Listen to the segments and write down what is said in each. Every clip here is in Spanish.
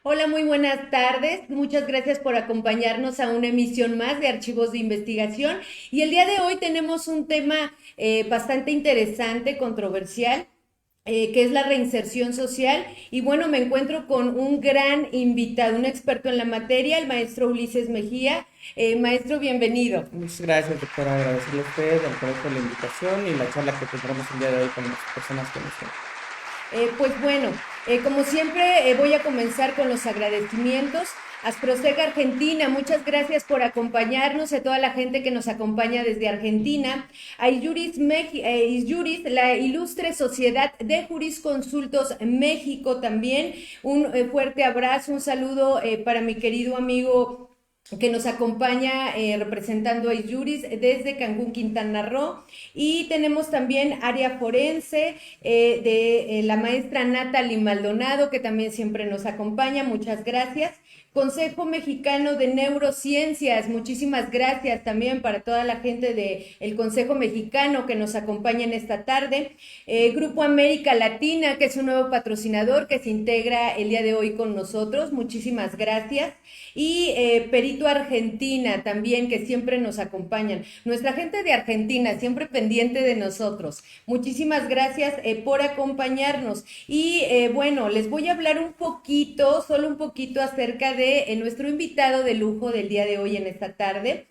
Hola, muy buenas tardes. Muchas gracias por acompañarnos a una emisión más de Archivos de Investigación. Y el día de hoy tenemos un tema bastante interesante, controversial, que es la reinserción social. Y bueno, me encuentro con un gran invitado, un experto en la materia, el maestro Ulises Mejía. Maestro, bienvenido. Muchas gracias, doctora. Agradecerle a usted, al colegio, por la invitación y la charla que tendremos el día de hoy con las personas que nos ven. Pues bueno, como siempre voy a comenzar con los agradecimientos. Asproseca Argentina, muchas gracias por acompañarnos, a toda la gente que nos acompaña desde Argentina, a Isjuris, la ilustre Sociedad de Jurisconsultos México también, un fuerte abrazo, un saludo para mi querido amigo que nos acompaña representando a Isjuris desde Cancún, Quintana Roo. Y tenemos también área forense de la maestra Natalie Maldonado, que también siempre nos acompaña. Muchas gracias. Consejo Mexicano de Neurociencias, muchísimas gracias también para toda la gente del Consejo Mexicano que nos acompaña en esta tarde. Grupo América Latina, que es un nuevo patrocinador que se integra el día de hoy con nosotros, muchísimas gracias. Y Perito Argentina también, que siempre nos acompañan. Nuestra gente de Argentina, siempre pendiente de nosotros. Muchísimas gracias por acompañarnos. Y bueno, les voy a hablar un poquito, solo un poquito acerca de nuestro invitado de lujo del día de hoy en esta tarde.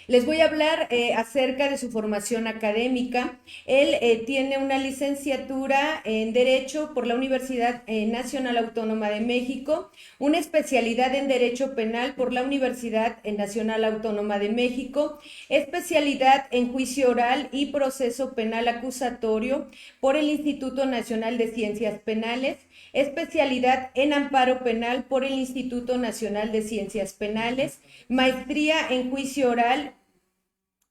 Les voy a hablar acerca de su formación académica. Él tiene una licenciatura en Derecho por la Universidad Nacional Autónoma de México, una especialidad en Derecho Penal por la Universidad Nacional Autónoma de México, especialidad en Juicio Oral y Proceso Penal Acusatorio por el Instituto Nacional de Ciencias Penales, especialidad en Amparo Penal por el Instituto Nacional de Ciencias Penales, maestría en Juicio Oral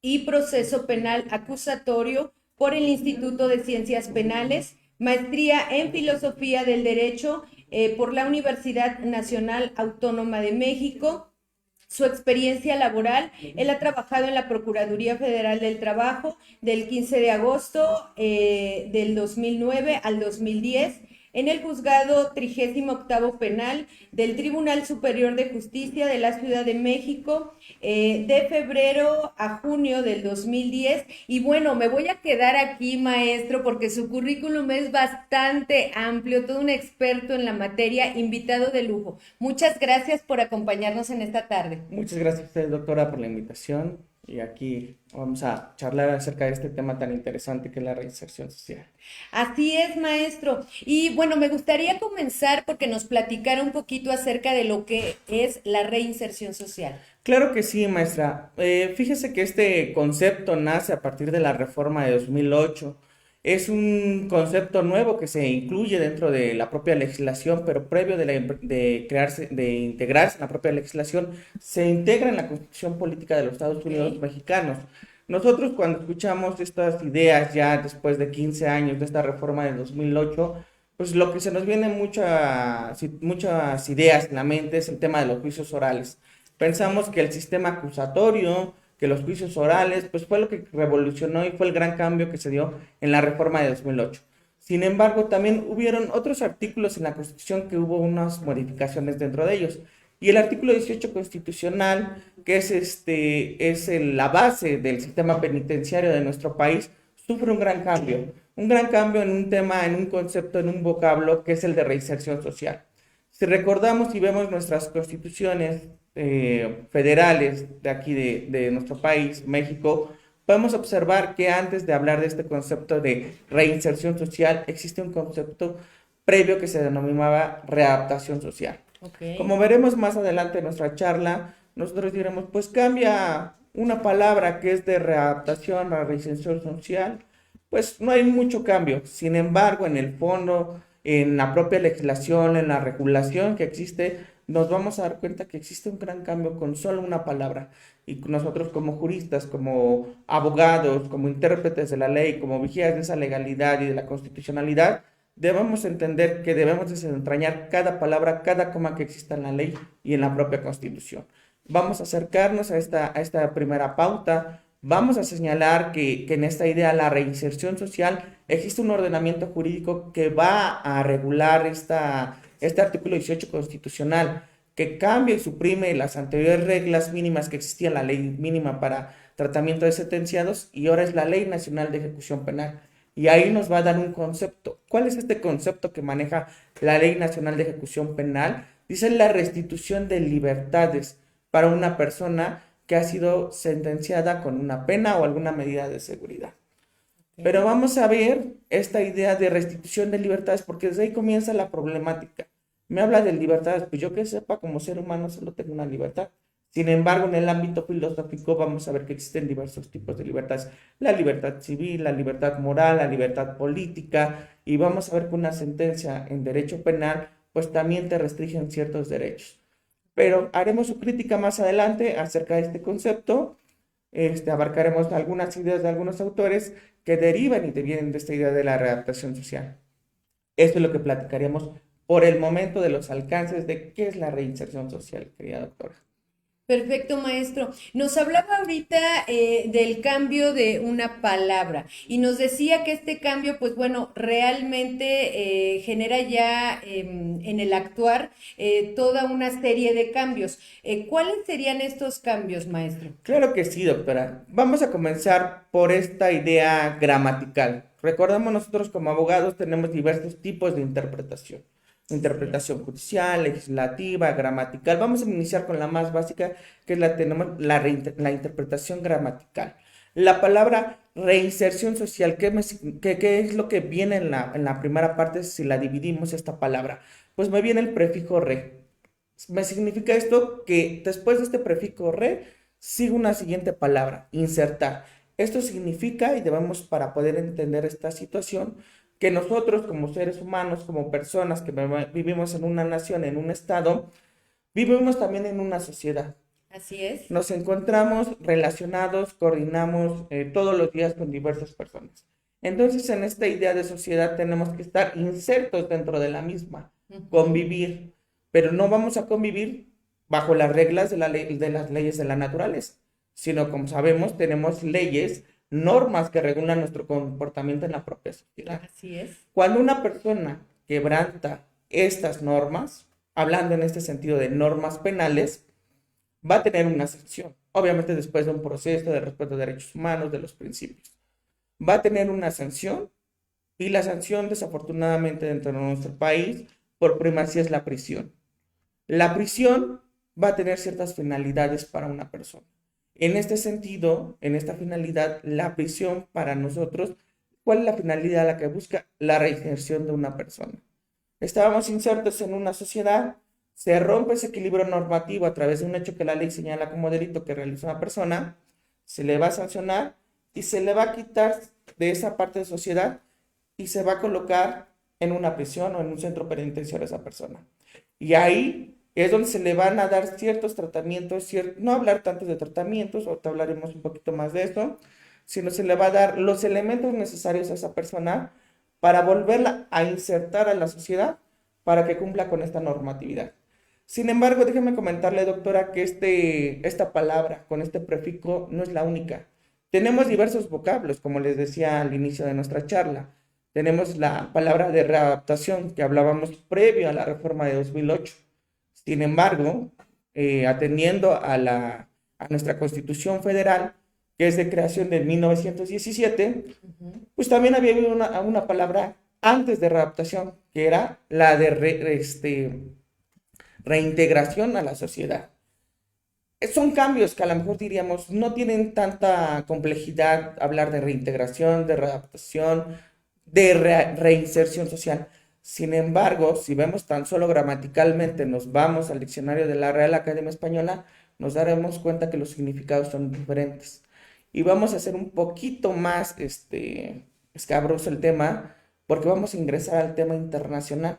y Proceso Penal Acusatorio por el Instituto de Ciencias Penales, maestría en Filosofía del Derecho por la Universidad Nacional Autónoma de México. Su experiencia laboral, él ha trabajado en la Procuraduría Federal del Trabajo del 15 de agosto del 2009 al 2010, en el juzgado 38º penal del Tribunal Superior de Justicia de la Ciudad de México de febrero a junio del 2010. Y bueno, me voy a quedar aquí, maestro, porque su currículum es bastante amplio, todo un experto en la materia, invitado de lujo. Muchas gracias por acompañarnos en esta tarde. Muchas gracias a usted, doctora, por la invitación. Y aquí vamos a charlar acerca de este tema tan interesante que es la reinserción social. Así es, maestro. Y bueno, me gustaría comenzar porque nos platicara un poquito acerca de lo que es la reinserción social. Claro que sí, maestra. Fíjese que este concepto nace a partir de la reforma de 2008. Es un concepto nuevo que se incluye dentro de la propia legislación, pero previo de crearse, de integrarse en la propia legislación, se integra en la Constitución Política de los Estados Unidos Ok. Mexicanos. Nosotros cuando escuchamos estas ideas ya después de 15 años de esta reforma de 2008, pues lo que se nos viene muchas ideas en la mente es el tema de los juicios orales. Pensamos que el sistema acusatorio, que los juicios orales, pues fue lo que revolucionó y fue el gran cambio que se dio en la reforma de 2008. Sin embargo, también hubieron otros artículos en la Constitución que hubo unas modificaciones dentro de ellos. Y el artículo 18 constitucional, que es, la base del sistema penitenciario de nuestro país, sufre un gran cambio en un tema, en un concepto, en un vocablo, que es el de reinserción social. Si recordamos y vemos nuestras constituciones federales de aquí de nuestro país, México, podemos observar que antes de hablar de este concepto de reinserción social, existe un concepto previo que se denominaba readaptación social. Ok. Como veremos más adelante en nuestra charla, nosotros diremos, pues cambia una palabra que es de readaptación a reinserción social, pues no hay mucho cambio. Sin embargo, en el fondo, en la propia legislación, en la regulación que existe, nos vamos a dar cuenta que existe un gran cambio con solo una palabra. Y nosotros como juristas, como abogados, como intérpretes de la ley, como vigías de esa legalidad y de la constitucionalidad, debemos entender que debemos desentrañar cada palabra, cada coma que exista en la ley y en la propia constitución. Vamos a acercarnos a esta primera pauta. Vamos a señalar que en esta idea la reinserción social existe un ordenamiento jurídico que va a regular este artículo 18 constitucional, que cambia y suprime las anteriores reglas mínimas que existían, la ley mínima para tratamiento de sentenciados, y ahora es la Ley Nacional de Ejecución Penal. Y ahí nos va a dar un concepto. ¿Cuál es este concepto que maneja la Ley Nacional de Ejecución Penal? Dice la restitución de libertades para una persona que ha sido sentenciada con una pena o alguna medida de seguridad. Pero vamos a ver esta idea de restitución de libertades, porque desde ahí comienza la problemática. Me habla de libertades, pues yo que sepa, como ser humano solo tengo una libertad. Sin embargo, en el ámbito filosófico vamos a ver que existen diversos tipos de libertades. La libertad civil, la libertad moral, la libertad política, y vamos a ver que una sentencia en derecho penal, pues también te restringen ciertos derechos. Pero haremos su crítica más adelante acerca de este concepto. Abarcaremos algunas ideas de algunos autores que derivan y devienen de esta idea de la readaptación social. Esto es lo que platicaremos por el momento de los alcances de qué es la reinserción social, querida doctora. Perfecto, maestro. Nos hablaba ahorita del cambio de una palabra y nos decía que este cambio, pues bueno, realmente genera ya en el actuar toda una serie de cambios. ¿Cuáles serían estos cambios, maestro? Claro que sí, doctora. Vamos a comenzar por esta idea gramatical. Recordamos, nosotros como abogados tenemos diversos tipos de interpretación. Interpretación judicial, legislativa, gramatical. Vamos a iniciar con la más básica, que es tenemos la interpretación gramatical. La palabra reinserción social, ¿qué es lo que viene en la primera parte si la dividimos esta palabra? Pues me viene el prefijo re. Me significa esto que después de este prefijo re, sigue una siguiente palabra, insertar. Esto significa, y debemos para poder entender esta situación, que nosotros como seres humanos, como personas que vivimos en una nación, en un estado, vivimos también en una sociedad. Así es. Nos encontramos relacionados, coordinamos todos los días con diversas personas. Entonces, en esta idea de sociedad tenemos que estar insertos dentro de la misma, convivir, pero no vamos a convivir bajo las reglas de las leyes de la naturaleza, sino como sabemos, tenemos leyes, normas que regulan nuestro comportamiento en la propia sociedad. Así es. Cuando una persona quebranta estas normas, hablando en este sentido de normas penales, va a tener una sanción. Obviamente después de un proceso de respeto de derechos humanos, de los principios. Va a tener una sanción, y la sanción desafortunadamente dentro de nuestro país por primacía es la prisión. La prisión va a tener ciertas finalidades para una persona. En este sentido, en esta finalidad, la prisión para nosotros, ¿cuál es la finalidad a la que busca? La reinserción de una persona. Estábamos insertos en una sociedad, se rompe ese equilibrio normativo a través de un hecho que la ley señala como delito que realiza una persona, se le va a sancionar y se le va a quitar de esa parte de sociedad y se va a colocar en una prisión o en un centro penitenciario a esa persona. Y ahí es donde se le van a dar ciertos tratamientos, no hablar tanto de tratamientos, ahorita hablaremos un poquito más de esto, sino se le va a dar los elementos necesarios a esa persona para volverla a insertar a la sociedad para que cumpla con esta normatividad. Sin embargo, déjeme comentarle, doctora, que esta palabra con este prefijo no es la única. Tenemos diversos vocablos, como les decía al inicio de nuestra charla. Tenemos la palabra de readaptación que hablábamos previo a la reforma de 2008. Sin embargo, atendiendo a nuestra Constitución Federal, que es de creación de 1917, pues también había una palabra antes de readaptación, que era la de reintegración a la sociedad. Son cambios que a lo mejor diríamos no tienen tanta complejidad hablar de reintegración, de readaptación, de reinserción social. Sin embargo, si vemos tan solo gramaticalmente, nos vamos al diccionario de la Real Academia Española, nos daremos cuenta que los significados son diferentes. Y vamos a hacer un poquito más escabroso el tema, porque vamos a ingresar al tema internacional.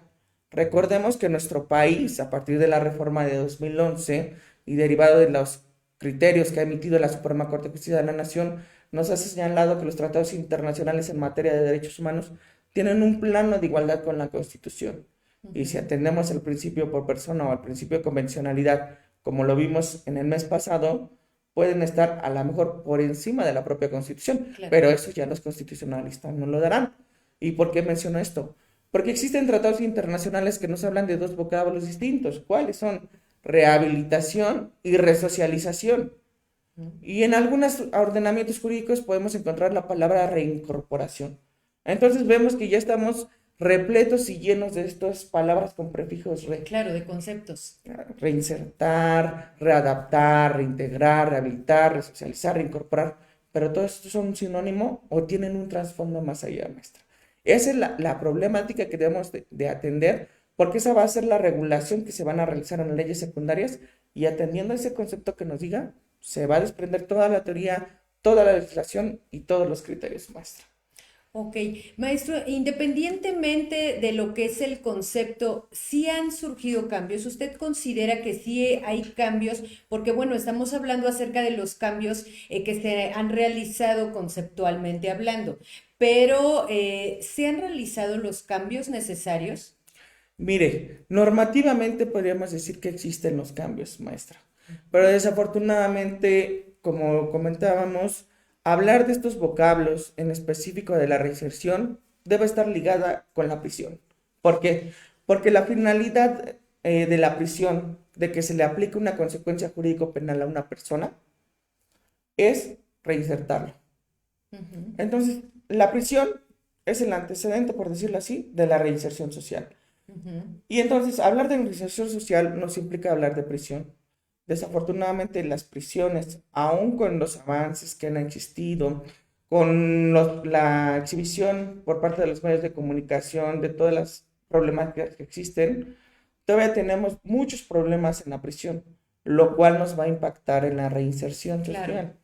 Recordemos que nuestro país, a partir de la reforma de 2011 y derivado de los criterios que ha emitido la Suprema Corte de Justicia de la Nación, nos ha señalado que los tratados internacionales en materia de derechos humanos tienen un plano de igualdad con la Constitución. Y si atendemos al principio por persona o al principio de convencionalidad, como lo vimos en el mes pasado, pueden estar a lo mejor por encima de la propia Constitución, claro. Pero eso ya los constitucionalistas no lo darán. ¿Y por qué menciono esto? Porque existen tratados internacionales que nos hablan de dos vocablos distintos. ¿Cuáles son? Rehabilitación y resocialización. Y en algunos ordenamientos jurídicos podemos encontrar la palabra reincorporación. Entonces vemos que ya estamos repletos y llenos de estas palabras con prefijos re. Claro, de conceptos. Reinsertar, readaptar, reintegrar, rehabilitar, resocializar, reincorporar. Pero todos estos son un sinónimo o tienen un trasfondo más allá, maestra. Esa es la problemática que debemos de atender, porque esa va a ser la regulación que se van a realizar en las leyes secundarias y atendiendo a ese concepto que nos diga, se va a desprender toda la teoría, toda la legislación y todos los criterios, maestra. Ok, maestro, independientemente de lo que es el concepto, ¿sí han surgido cambios? ¿Usted considera que sí hay cambios? Porque bueno, estamos hablando acerca de los cambios que se han realizado conceptualmente hablando, pero ¿se han realizado los cambios necesarios? Mire, normativamente podríamos decir que existen los cambios, maestra, pero desafortunadamente, como comentábamos, hablar de estos vocablos, en específico de la reinserción, debe estar ligada con la prisión. ¿Por qué? Porque la finalidad de la prisión, de que se le aplique una consecuencia jurídico-penal a una persona, es reinsertarlo. Entonces, la prisión es el antecedente, por decirlo así, de la reinserción social. Y entonces, hablar de reinserción social nos implica hablar de prisión. Desafortunadamente, las prisiones, aun con los avances que han existido, con la exhibición por parte de los medios de comunicación de todas las problemáticas que existen, todavía tenemos muchos problemas en la prisión, lo cual nos va a impactar en la reinserción Claro. social.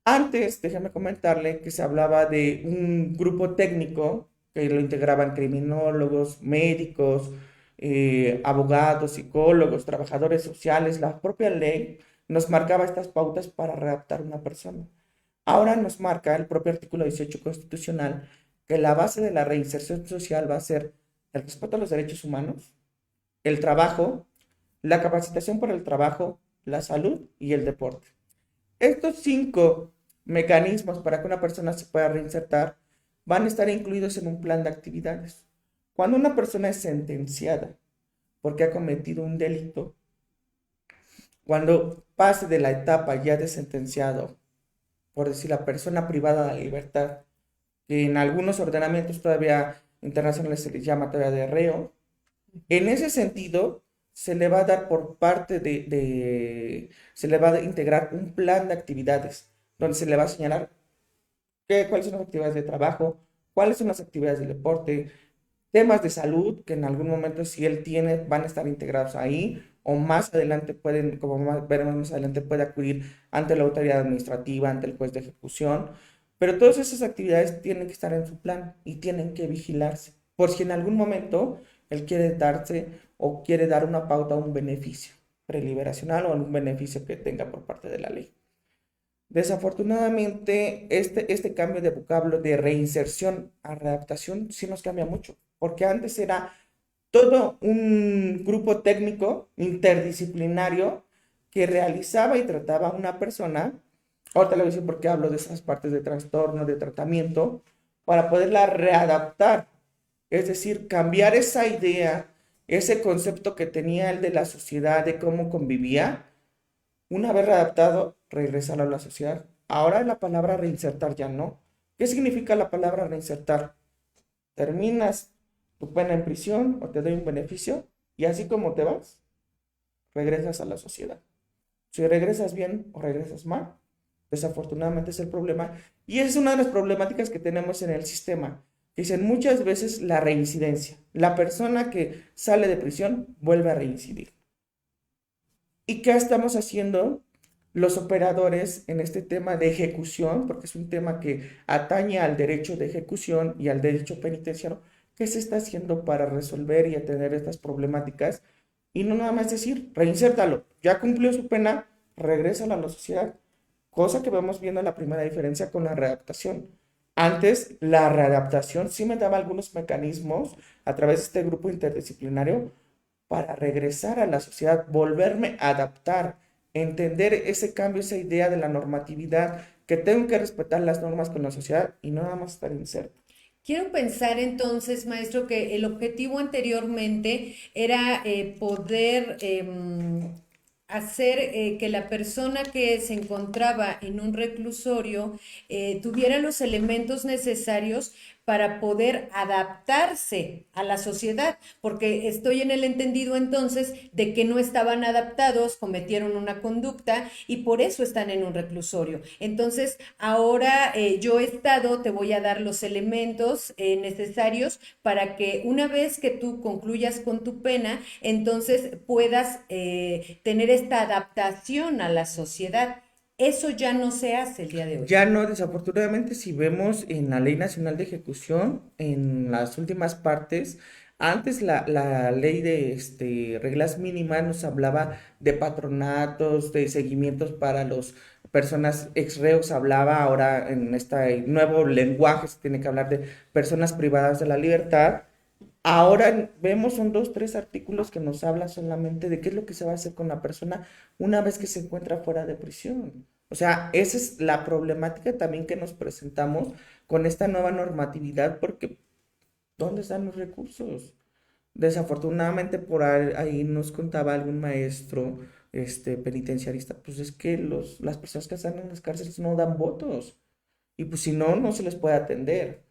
Antes, déjame comentarle que se hablaba de un grupo técnico que lo integraban criminólogos, médicos, abogados, psicólogos, trabajadores sociales. La propia ley nos marcaba estas pautas para readaptar una persona. Ahora nos marca el propio artículo 18 constitucional que la base de la reinserción social va a ser el respeto a los derechos humanos, el trabajo, la capacitación para el trabajo, la salud y el deporte. Estos 5 mecanismos para que una persona se pueda reinsertar van a estar incluidos en un plan de actividades. Cuando una persona es sentenciada porque ha cometido un delito, cuando pase de la etapa ya de sentenciado, por decir la persona privada de la libertad, que en algunos ordenamientos todavía internacionales se les llama todavía de reo, en ese sentido se le va a dar por parte se le va a integrar un plan de actividades donde se le va a señalar cuáles son las actividades de trabajo, cuáles son las actividades del deporte, temas de salud que en algún momento si él tiene van a estar integrados ahí o más adelante pueden, como veremos más adelante, puede acudir ante la autoridad administrativa, ante el juez de ejecución, pero todas esas actividades tienen que estar en su plan y tienen que vigilarse, por si en algún momento él quiere darse o quiere dar una pauta a un beneficio preliberacional o algún beneficio que tenga por parte de la ley. Desafortunadamente, este cambio de vocablo de reinserción a readaptación sí nos cambia mucho, porque antes era todo un grupo técnico interdisciplinario que realizaba y trataba a una persona, ahorita le voy a decir por qué hablo de esas partes de trastorno, de tratamiento, para poderla readaptar, es decir, cambiar esa idea, ese concepto que tenía él de la sociedad, de cómo convivía, una vez readaptado, regresar a la sociedad. Ahora la palabra reinsertar ya no. ¿Qué significa la palabra reinsertar? Terminas tu pena en prisión o te doy un beneficio y así como te vas, regresas a la sociedad. Si regresas bien o regresas mal, desafortunadamente es el problema. Y esa es una de las problemáticas que tenemos en el sistema. Dicen muchas veces la reincidencia. La persona que sale de prisión vuelve a reincidir. ¿Y qué estamos haciendo los operadores en este tema de ejecución? Porque es un tema que atañe al derecho de ejecución y al derecho penitenciario. ¿Qué se está haciendo para resolver y atender estas problemáticas? Y no nada más decir, reinsértalo, ya cumplió su pena, regrésalo a la sociedad. Cosa que vamos viendo la primera diferencia con la readaptación. Antes, la readaptación sí me daba algunos mecanismos a través de este grupo interdisciplinario para regresar a la sociedad, volverme a adaptar, entender ese cambio, esa idea de la normatividad, que tengo que respetar las normas con la sociedad y no nada más estar inserto. Quiero pensar entonces, maestro, que el objetivo anteriormente era poder hacer que la persona que se encontraba en un reclusorio tuviera los elementos necesarios para poder adaptarse a la sociedad, porque estoy en el entendido entonces de que no estaban adaptados, cometieron una conducta y por eso están en un reclusorio. Entonces, ahora yo he estado, te voy a dar los elementos necesarios para que una vez que tú concluyas con tu pena, entonces puedas tener esta adaptación a la sociedad. Eso ya no se hace el día de hoy. Ya no, desafortunadamente, si vemos en la Ley Nacional de Ejecución, en las últimas partes, antes la ley de reglas mínimas nos hablaba de patronatos, de seguimientos para las personas ex reos, hablaba ahora en este nuevo lenguaje, se tiene que hablar de personas privadas de la libertad. Ahora vemos son dos, tres artículos que nos hablan solamente de qué es lo que se va a hacer con la persona una vez que se encuentra fuera de prisión. O sea, esa es la problemática también que nos presentamos con esta nueva normatividad, porque ¿dónde están los recursos? Desafortunadamente por ahí nos contaba algún maestro, penitenciarista, pues es que las personas que están en las cárceles no dan votos y pues si no, no se les puede atender.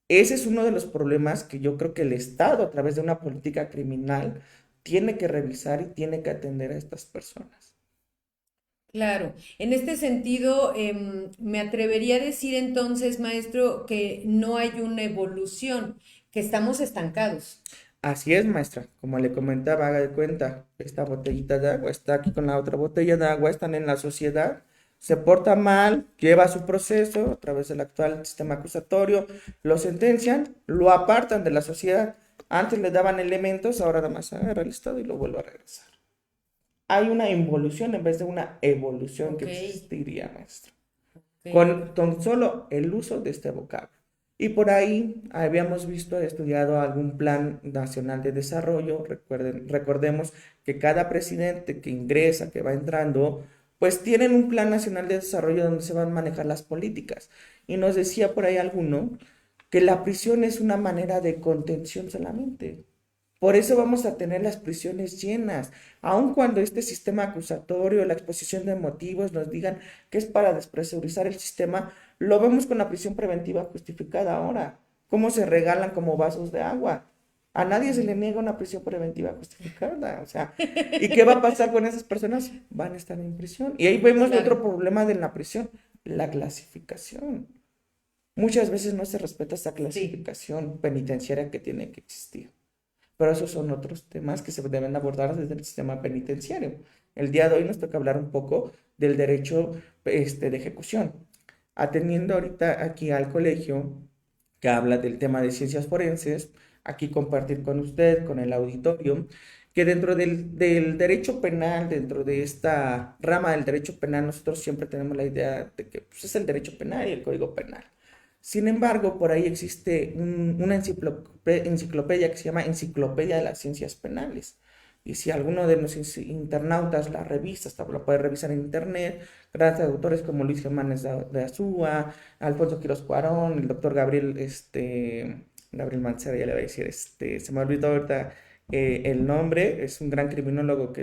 Ese es uno de los problemas que yo creo que el Estado, a través de una política criminal, tiene que revisar y tiene que atender a estas personas. Claro, en este sentido, me atrevería a decir entonces, maestro, que no hay una evolución, que estamos estancados. Así es, maestra. Como le comentaba, haga de cuenta, esta botellita de agua está aquí con la otra botella de agua, están en la sociedad, se porta mal, lleva su proceso a través del actual sistema acusatorio, lo sentencian, lo apartan de la sociedad. Antes le daban elementos, ahora nada más agarra el Estado y lo vuelve a regresar. Hay una involución en vez de una evolución que Ok, existiría, maestra, ok. con solo el uso de este vocablo. Y por ahí habíamos visto, estudiado algún plan nacional de desarrollo. Recordemos que cada presidente que ingresa, que va entrando, pues tienen un plan nacional de desarrollo donde se van a manejar las políticas. Y nos decía por ahí alguno que la prisión es una manera de contención solamente. Por eso vamos a tener las prisiones llenas, aun cuando este sistema acusatorio, la exposición de motivos nos digan que es para despresurizar el sistema, lo vemos con la prisión preventiva justificada ahora. ¿Cómo se regalan como vasos de agua? A nadie se le niega una prisión preventiva justificada. O sea, ¿y qué va a pasar con esas personas? Van a estar en prisión. Y ahí vemos otro Claro, problema de la prisión, la clasificación. Muchas veces no se respeta esa sí. clasificación penitenciaria que tiene que existir. Pero esos son otros temas que se deben abordar desde el sistema penitenciario. El día de hoy nos toca hablar un poco del derecho de ejecución. Atendiendo ahorita aquí al colegio que habla del tema de ciencias forenses, aquí compartir con usted, con el auditorio, que dentro del derecho penal, dentro de esta rama del derecho penal, nosotros siempre tenemos la idea de que pues, es el derecho penal y el código penal. Sin embargo, por ahí existe una enciclopedia que se llama Enciclopedia de las Ciencias Penales. Y si alguno de los internautas la revisa, hasta la puede revisar en internet, gracias a autores como Luis Germánes de Azúa, Alfonso Quiroz Cuarón, el doctor Gabriel, Gabriel Mancera, ya le voy a decir, se me olvidó ahorita el nombre, es un gran criminólogo,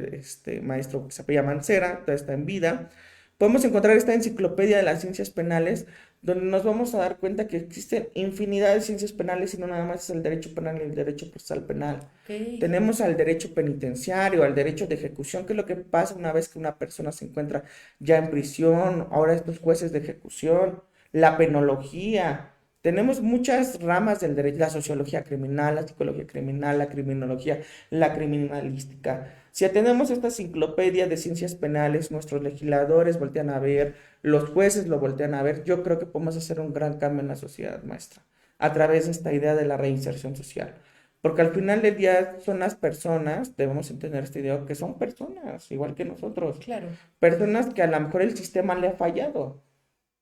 maestro que se apellida Mancera, todavía está en vida. Podemos encontrar esta enciclopedia de las ciencias penales donde nos vamos a dar cuenta que existen infinidad de ciencias penales y no nada más es el derecho penal y el derecho procesal penal. Ok, Tenemos al derecho penitenciario, al derecho de ejecución, que es lo que pasa una vez que una persona se encuentra ya en prisión, ahora estos jueces de ejecución, la penología. Tenemos muchas ramas del derecho, la sociología criminal, la psicología criminal, la criminología, la criminalística. Si atendemos esta enciclopedia de ciencias penales, nuestros legisladores voltean a ver, los jueces lo voltean a ver, yo creo que podemos hacer un gran cambio en la sociedad, maestra, a través de esta idea de la reinserción social. Porque al final del día son las personas, debemos entender esta idea, que son personas, igual que nosotros, claro. personas que a lo mejor el sistema le ha fallado.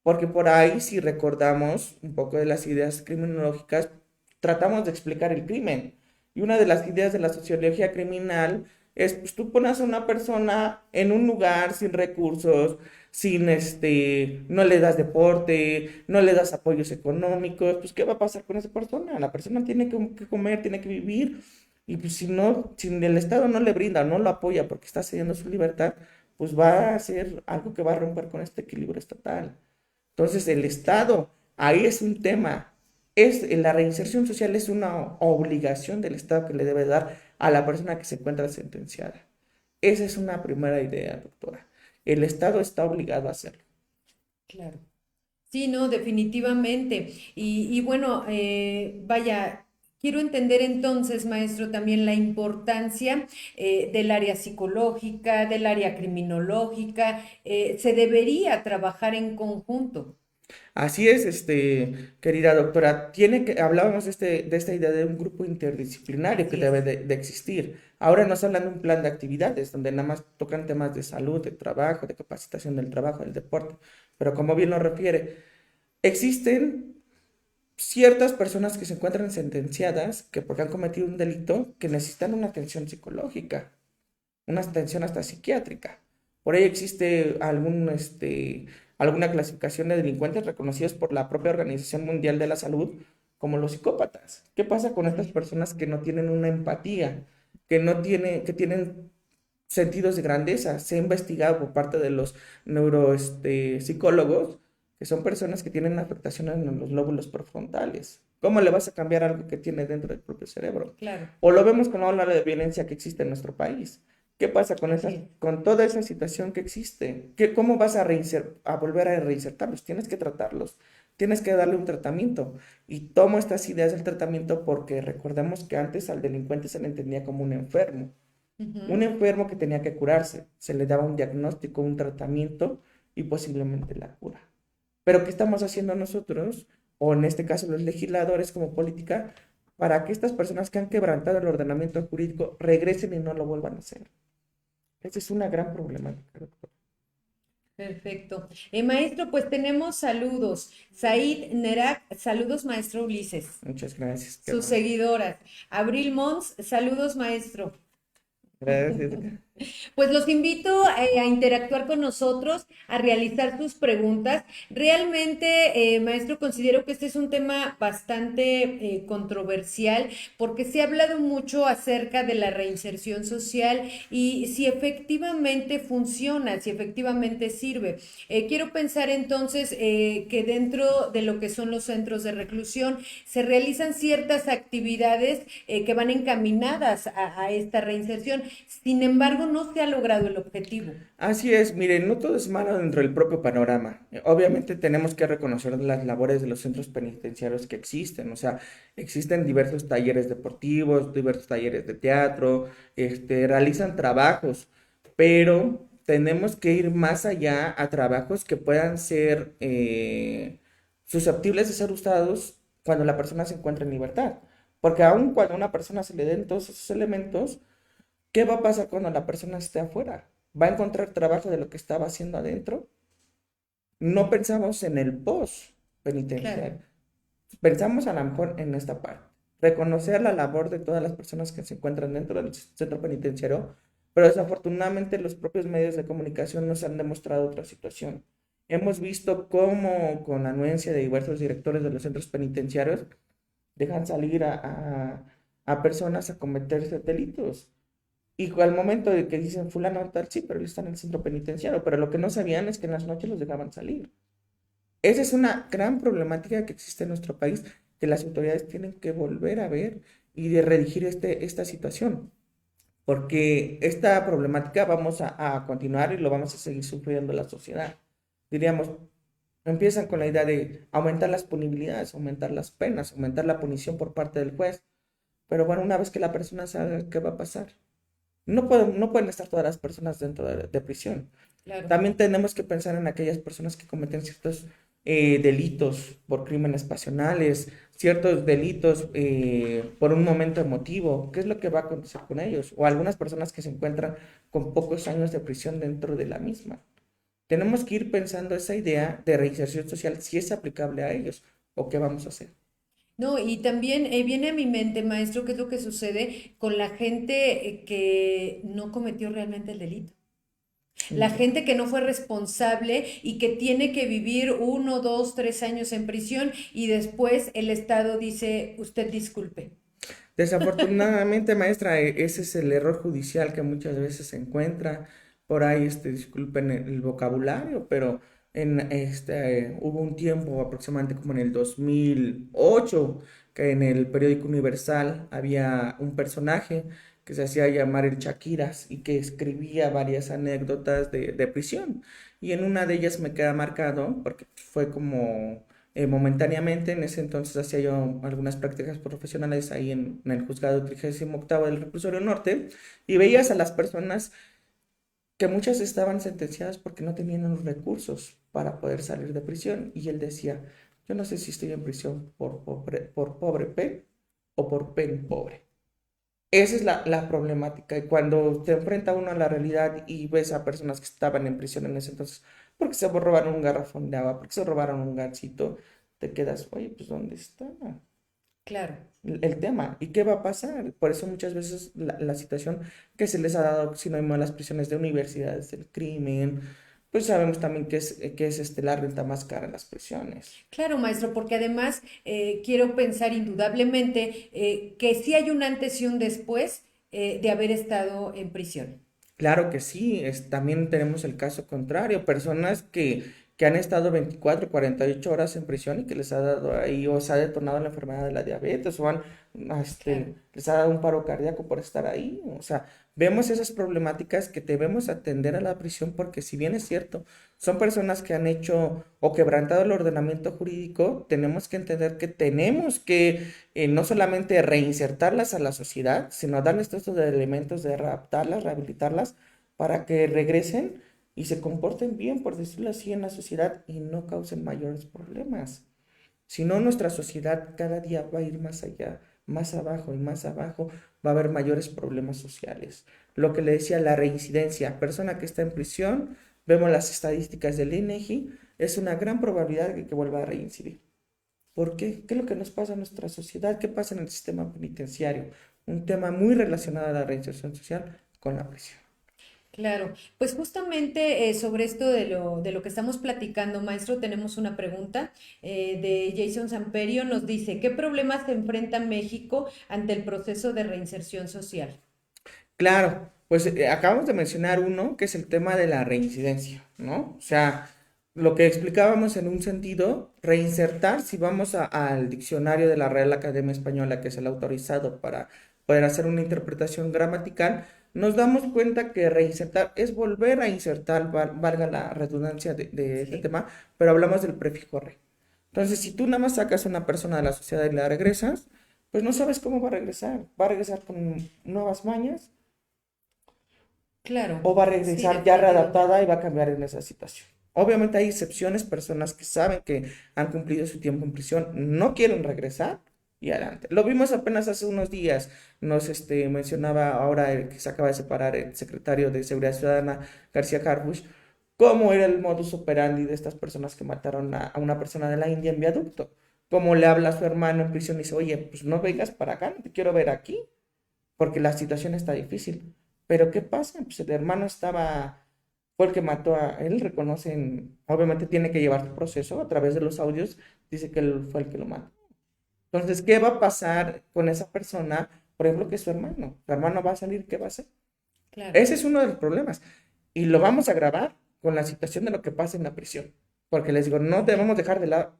Porque por ahí, si recordamos un poco de las ideas criminológicas, tratamos de explicar el crimen. Y una de las ideas de la sociología criminal es, pues tú pones a una persona en un lugar sin recursos, sin no le das deporte, no le das apoyos económicos, pues ¿qué va a pasar con esa persona? La persona tiene que comer, tiene que vivir, y pues si no, si el Estado no le brinda, no lo apoya porque está cediendo su libertad, pues va a ser algo que va a romper con este equilibrio estatal. Entonces, el Estado, ahí es un tema. La reinserción social es una obligación del Estado que le debe dar a la persona que se encuentra sentenciada. Esa es una primera idea, doctora. El Estado está obligado a hacerlo. Claro. Sí, no, definitivamente. Y bueno, vaya, quiero entender entonces, maestro, también la importancia del área psicológica, del área criminológica. Se debería trabajar en conjunto. Así es, querida doctora, hablábamos de esta idea de un grupo interdisciplinario que Así debe es. de existir. Ahora nos hablan de un plan de actividades donde nada más tocan temas de salud, de trabajo, de capacitación del trabajo, del deporte. Pero como bien lo refiere, existen ciertas personas que se encuentran sentenciadas que porque han cometido un delito que necesitan una atención psicológica, una atención hasta psiquiátrica. Por ello existe alguna clasificación de delincuentes reconocidos por la propia Organización Mundial de la Salud como los psicópatas. ¿Qué pasa con estas Sí. personas que no tienen una empatía, que tienen sentidos de grandeza? Se ha investigado por parte de los psicólogos que son personas que tienen afectaciones en los lóbulos prefrontales. ¿Cómo le vas a cambiar algo que tiene dentro del propio cerebro? Claro, O lo vemos con la ola de violencia que existe en nuestro país. ¿Qué pasa así es. con toda esa situación que existe? ¿Cómo vas a volver a reinsertarlos? Tienes que tratarlos, tienes que darle un tratamiento. Y tomo estas ideas del tratamiento porque recordemos que antes al delincuente se le entendía como un Ujú. enfermo que tenía que curarse. Se le daba un diagnóstico, un tratamiento y posiblemente la cura. Pero ¿qué estamos haciendo nosotros, o en este caso los legisladores como política, para que estas personas que han quebrantado el ordenamiento jurídico regresen y no lo vuelvan a hacer? Esa es una gran problemática, doctor. Perfecto. Maestro, pues tenemos saludos. Said Nerak, saludos, maestro Ulises. Muchas gracias, qué Sus amable. seguidoras. Abril Mons, saludos, maestro. Gracias. Pues los invito a interactuar con nosotros, a realizar sus preguntas. Realmente, maestro, considero que este es un tema bastante controversial porque se ha hablado mucho acerca de la reinserción social y si efectivamente funciona, si efectivamente sirve. Quiero pensar entonces que dentro de lo que son los centros de reclusión se realizan ciertas actividades que van encaminadas a esta reinserción. Sin embargo, no se ha logrado el objetivo. Así es, miren, no todo es malo dentro del propio panorama. Obviamente tenemos que reconocer las labores de los centros penitenciarios que existen, o sea, existen diversos talleres deportivos, diversos talleres de teatro, realizan trabajos, pero tenemos que ir más allá a trabajos que puedan ser susceptibles de ser usados cuando la persona se encuentra en libertad. Porque aun cuando a una persona se le den todos esos elementos, ¿qué va a pasar cuando la persona esté afuera? ¿Va a encontrar trabajo de lo que estaba haciendo adentro? No pensamos en el post Claro, penitenciario, pensamos a lo mejor en esta parte. Reconocer la labor de todas las personas que se encuentran dentro del centro penitenciario, pero desafortunadamente los propios medios de comunicación nos han demostrado otra situación. Hemos visto cómo con la anuencia de diversos directores de los centros penitenciarios dejan salir a personas a cometerse delitos. Y al momento de que dicen fulano tal, sí, pero él está en el centro penitenciario, pero lo que no sabían es que en las noches los dejaban salir. Esa es una gran problemática que existe en nuestro país, que las autoridades tienen que volver a ver y de redigir esta situación, porque esta problemática vamos a continuar y lo vamos a seguir sufriendo la sociedad. Diríamos, empiezan con la idea de aumentar las punibilidades, aumentar las penas, aumentar la punición por parte del juez, pero bueno, una vez que la persona salga, ¿qué va a pasar? No pueden estar todas las personas dentro de prisión. claro. También tenemos que pensar en aquellas personas que cometen ciertos delitos por crímenes pasionales, ciertos delitos por un momento emotivo. ¿Qué es lo que va a acontecer con ellos? O algunas personas que se encuentran con pocos años de prisión dentro de la misma. Tenemos que ir pensando esa idea de reinserción social si es aplicable a ellos o qué vamos a hacer. No, y también viene a mi mente, maestro, qué es lo que sucede con la gente que no cometió realmente el delito. La Ya. gente que no fue responsable y que tiene que vivir 1, 2, 3 años en prisión y después el Estado dice, usted disculpe. Desafortunadamente, maestra, ese es el error judicial que muchas veces se encuentra. Por ahí, disculpen el vocabulario, pero hubo un tiempo, aproximadamente como en el 2008, que en el periódico Universal había un personaje que se hacía llamar el Chaquiras y que escribía varias anécdotas de prisión. Y en una de ellas me queda marcado, porque fue como momentáneamente. En ese entonces hacía yo algunas prácticas profesionales ahí en el juzgado 38º del Reclusorio Norte, y veías a las personas que muchas estaban sentenciadas porque no tenían los recursos para poder salir de prisión. Y él decía, yo no sé si estoy en prisión por pobre P o por pen pobre. Esa es la problemática. Y cuando te enfrenta uno a la realidad y ves a personas que estaban en prisión en ese entonces, porque se robaron un garrafón de agua, porque se robaron un gansito, te quedas, oye, pues ¿dónde está Claro. el tema? ¿Y qué va a pasar? Por eso muchas veces la situación que se les ha dado sinónimo a las prisiones de universidades del crimen, pues sabemos también que es la renta más cara en las prisiones. Claro, maestro, porque además quiero pensar indudablemente que sí hay un antes y un después de haber estado en prisión. Claro que sí, también tenemos el caso contrario, personas que han estado 24, 48 horas en prisión y que les ha dado ahí o se ha detonado la enfermedad de la diabetes o Claro. les ha dado un paro cardíaco por estar ahí. O sea, vemos esas problemáticas que debemos atender a la prisión porque si bien es cierto, son personas que han hecho o quebrantado el ordenamiento jurídico, tenemos que entender que tenemos que no solamente reinsertarlas a la sociedad, sino darles todos estos elementos de readaptarlas, rehabilitarlas, para que regresen y se comporten bien, por decirlo así, en la sociedad y no causen mayores problemas. Si no, nuestra sociedad cada día va a ir más allá, más abajo y más abajo, va a haber mayores problemas sociales. Lo que le decía, la reincidencia, persona que está en prisión, vemos las estadísticas del INEGI, es una gran probabilidad de que vuelva a reincidir. ¿Por qué? ¿Qué es lo que nos pasa en nuestra sociedad? ¿Qué pasa en el sistema penitenciario? Un tema muy relacionado a la reinserción social con la prisión. Claro, pues justamente sobre esto de lo que estamos platicando, maestro, tenemos una pregunta de Jason Samperio. Nos dice, ¿qué problemas se enfrenta México ante el proceso de reinserción social? Claro, pues acabamos de mencionar uno que es el tema de la reincidencia, ¿no? O sea, lo que explicábamos en un sentido, reinsertar, si vamos al diccionario de la Real Academia Española, que es el autorizado para poder hacer una interpretación gramatical, nos damos cuenta que reinsertar es volver a insertar, valga la redundancia de este Sí, tema, pero hablamos del prefijo re. Entonces, si tú nada más sacas a una persona de la sociedad y la regresas, pues no sabes cómo va a regresar. Va a regresar con nuevas mañas claro, o va a sí, regresar ya definitivamente. readaptada y va a cambiar en esa situación. Obviamente hay excepciones, personas que saben que han cumplido su tiempo en prisión, no quieren regresar y adelante. Lo vimos apenas hace unos días, nos mencionaba ahora el que se acaba de separar el secretario de Seguridad Ciudadana, García Harfuch, cómo era el modus operandi de estas personas que mataron a una persona de la India en viaducto. Cómo le habla a su hermano en prisión y dice, oye, pues no vengas para acá, no te quiero ver aquí porque la situación está difícil. Pero ¿qué pasa? Pues el hermano fue el que mató a él, reconocen, obviamente tiene que llevar su proceso a través de los audios, dice que él fue el que lo mató. Entonces, ¿qué va a pasar con esa persona? Por ejemplo, que es su hermano. Su hermano va a salir, ¿qué va a hacer? Claro, Ese es uno de los problemas. Y lo vamos a agravar con la situación de lo que pasa en la prisión. Porque les digo, no debemos dejar de lado.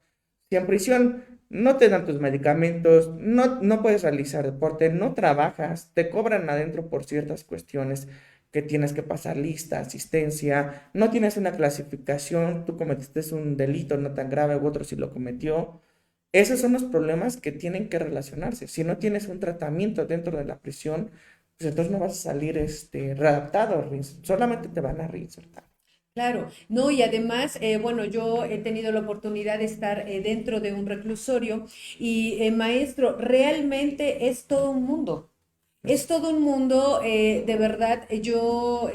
Si en prisión no te dan tus medicamentos, no puedes realizar deporte, no trabajas, te cobran adentro por ciertas cuestiones que tienes que pasar lista, asistencia, no tienes una clasificación, tú cometiste un delito no tan grave u otro si lo cometió. Esos son los problemas que tienen que relacionarse. Si no tienes un tratamiento dentro de la prisión, pues entonces no vas a salir readaptado, solamente te van a reinsertar. claro. No, y además, bueno, yo he tenido la oportunidad de estar dentro de un reclusorio y, maestro, realmente es todo un mundo. Es todo un mundo, de verdad, yo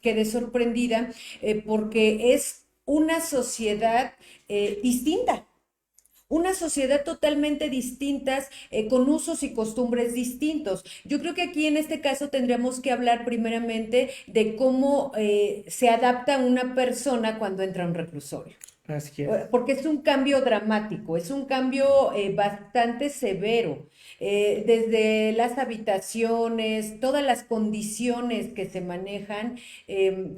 quedé sorprendida porque es una sociedad distinta. una sociedad totalmente distintas, con usos y costumbres distintos. Yo creo que aquí en este caso tendríamos que hablar primeramente de cómo se adapta una persona cuando entra a un reclusorio. Así es. Porque es un cambio dramático, es un cambio bastante severo, desde las habitaciones, todas las condiciones que se manejan,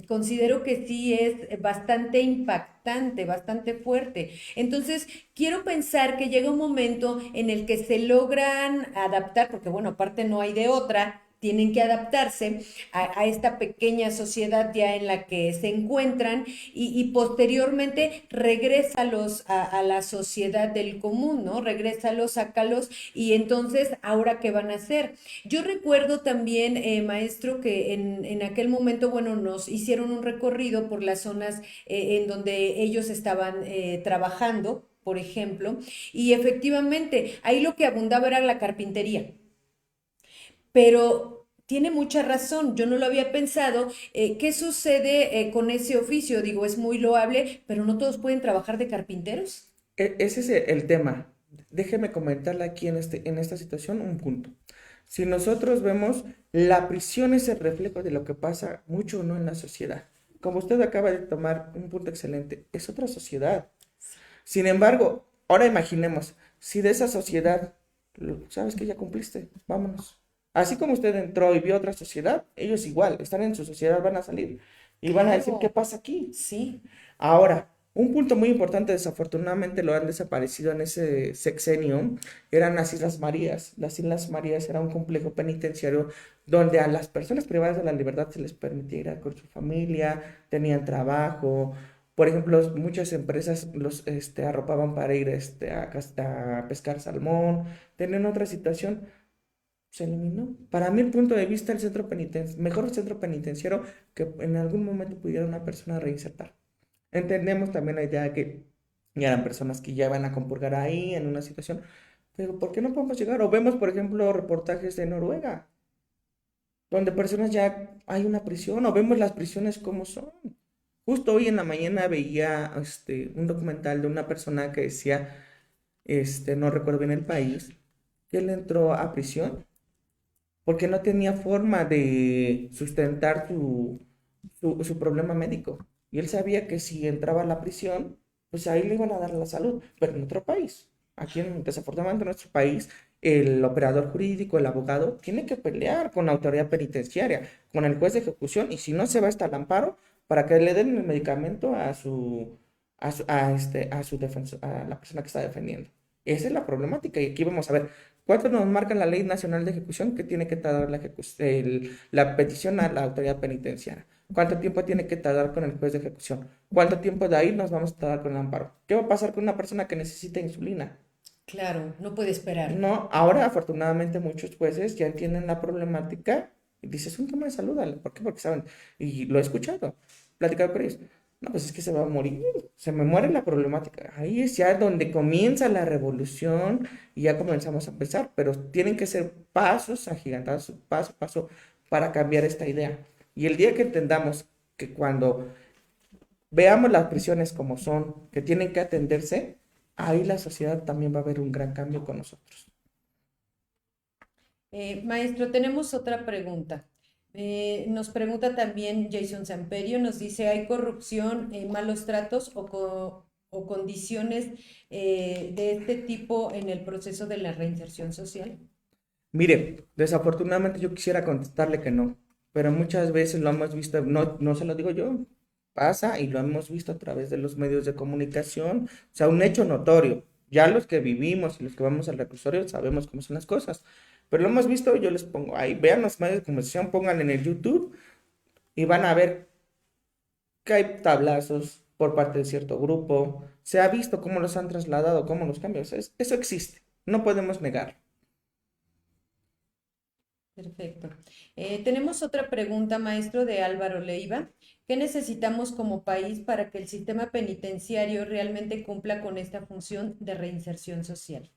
considero que sí es bastante impactante, bastante fuerte. Entonces, quiero pensar que llega un momento en el que se logran adaptar, porque bueno, aparte no hay de otra, tienen que adaptarse a esta pequeña sociedad ya en la que se encuentran y posteriormente regrésalos a la sociedad del común, ¿no? Regrésalos, sácalos y entonces, ¿ahora qué van a hacer? Yo recuerdo también, maestro, que en aquel momento, bueno, nos hicieron un recorrido por las zonas en donde ellos estaban trabajando, por ejemplo, y efectivamente ahí lo que abundaba era la carpintería. Pero tiene mucha razón, yo no lo había pensado. ¿Qué sucede con ese oficio? Digo, es muy loable, pero no todos pueden trabajar de carpinteros. Ese es el tema. Déjeme comentarle aquí en esta situación un punto. Si nosotros vemos, la prisión es el reflejo de lo que pasa mucho o no en la sociedad. Como usted acaba de tomar un punto excelente, es otra sociedad. Sin embargo, ahora imaginemos, si de esa sociedad, sabes que ya cumpliste, vámonos. Así como usted entró y vio otra sociedad, ellos igual, están en su sociedad, van a salir y van a decir, ¿qué Claro, pasa aquí? sí. Ahora, un punto muy importante, desafortunadamente lo han desaparecido en ese sexenio, eran las Islas Marías. Las Islas Marías era un complejo penitenciario donde a las personas privadas de la libertad se les permitía ir con su familia, tenían trabajo. Por ejemplo, muchas empresas los arropaban para ir a pescar salmón, tenían otra situación, se eliminó. Para mí, el punto de vista, el mejor centro penitenciario que en algún momento pudiera una persona reinsertar. Entendemos también la idea de que ya eran personas que ya van a compurgar ahí en una situación, pero ¿por qué no podemos llegar? O vemos, por ejemplo, reportajes de Noruega, donde personas ya hay una prisión, o vemos las prisiones como son. Justo hoy en la mañana veía un documental de una persona que decía, no recuerdo bien el país, que él entró a prisión porque no tenía forma de sustentar su problema médico. Y él sabía que si entraba a la prisión, pues ahí le iban a dar la salud, pero en otro país. Aquí, desafortunadamente, en nuestro país, el operador jurídico, el abogado, tiene que pelear con la autoridad penitenciaria, con el juez de ejecución, y si no, se va hasta el amparo para que le den el medicamento a la persona que está defendiendo. Esa es la problemática, y aquí vamos a ver cuánto nos marca la Ley Nacional de Ejecución que tiene que tardar la petición a la autoridad penitenciaria. ¿Cuánto tiempo tiene que tardar con el juez de ejecución? ¿Cuánto tiempo de ahí nos vamos a tardar con el amparo? ¿Qué va a pasar con una persona que necesita insulina? Claro, no puede esperar. No, ahora afortunadamente muchos jueces ya entienden la problemática y dices, es un tema de salud, Ale. ¿Por qué? Porque saben, y lo he escuchado, platicado con ellos. No, pues es que se va a morir, se me muere la problemática. Ahí es ya donde comienza la revolución y ya comenzamos a pensar, pero tienen que ser pasos agigantados, paso a paso, para cambiar esta idea. Y el día que entendamos que cuando veamos las prisiones como son, que tienen que atenderse, ahí la sociedad también va a ver un gran cambio con nosotros. Maestro, tenemos otra pregunta. Nos pregunta también Jason Samperio, nos dice, ¿hay corrupción, malos tratos o condiciones de este tipo en el proceso de la reinserción social? Mire, desafortunadamente yo quisiera contestarle que no, pero muchas veces lo hemos visto, no, no se lo digo yo, pasa y lo hemos visto a través de los medios de comunicación, o sea, un hecho notorio. Ya los que vivimos y los que vamos al reclusorio sabemos cómo son las cosas, pero lo hemos visto, yo les pongo ahí, vean los medios de comunicación, pongan en el YouTube y van a ver que hay tablazos por parte de cierto grupo, se ha visto cómo los han trasladado, cómo los cambios, eso existe, no podemos negarlo. Perfecto. Tenemos otra pregunta, maestro, de Álvaro Leiva. ¿Qué necesitamos como país para que el sistema penitenciario realmente cumpla con esta función de reinserción social?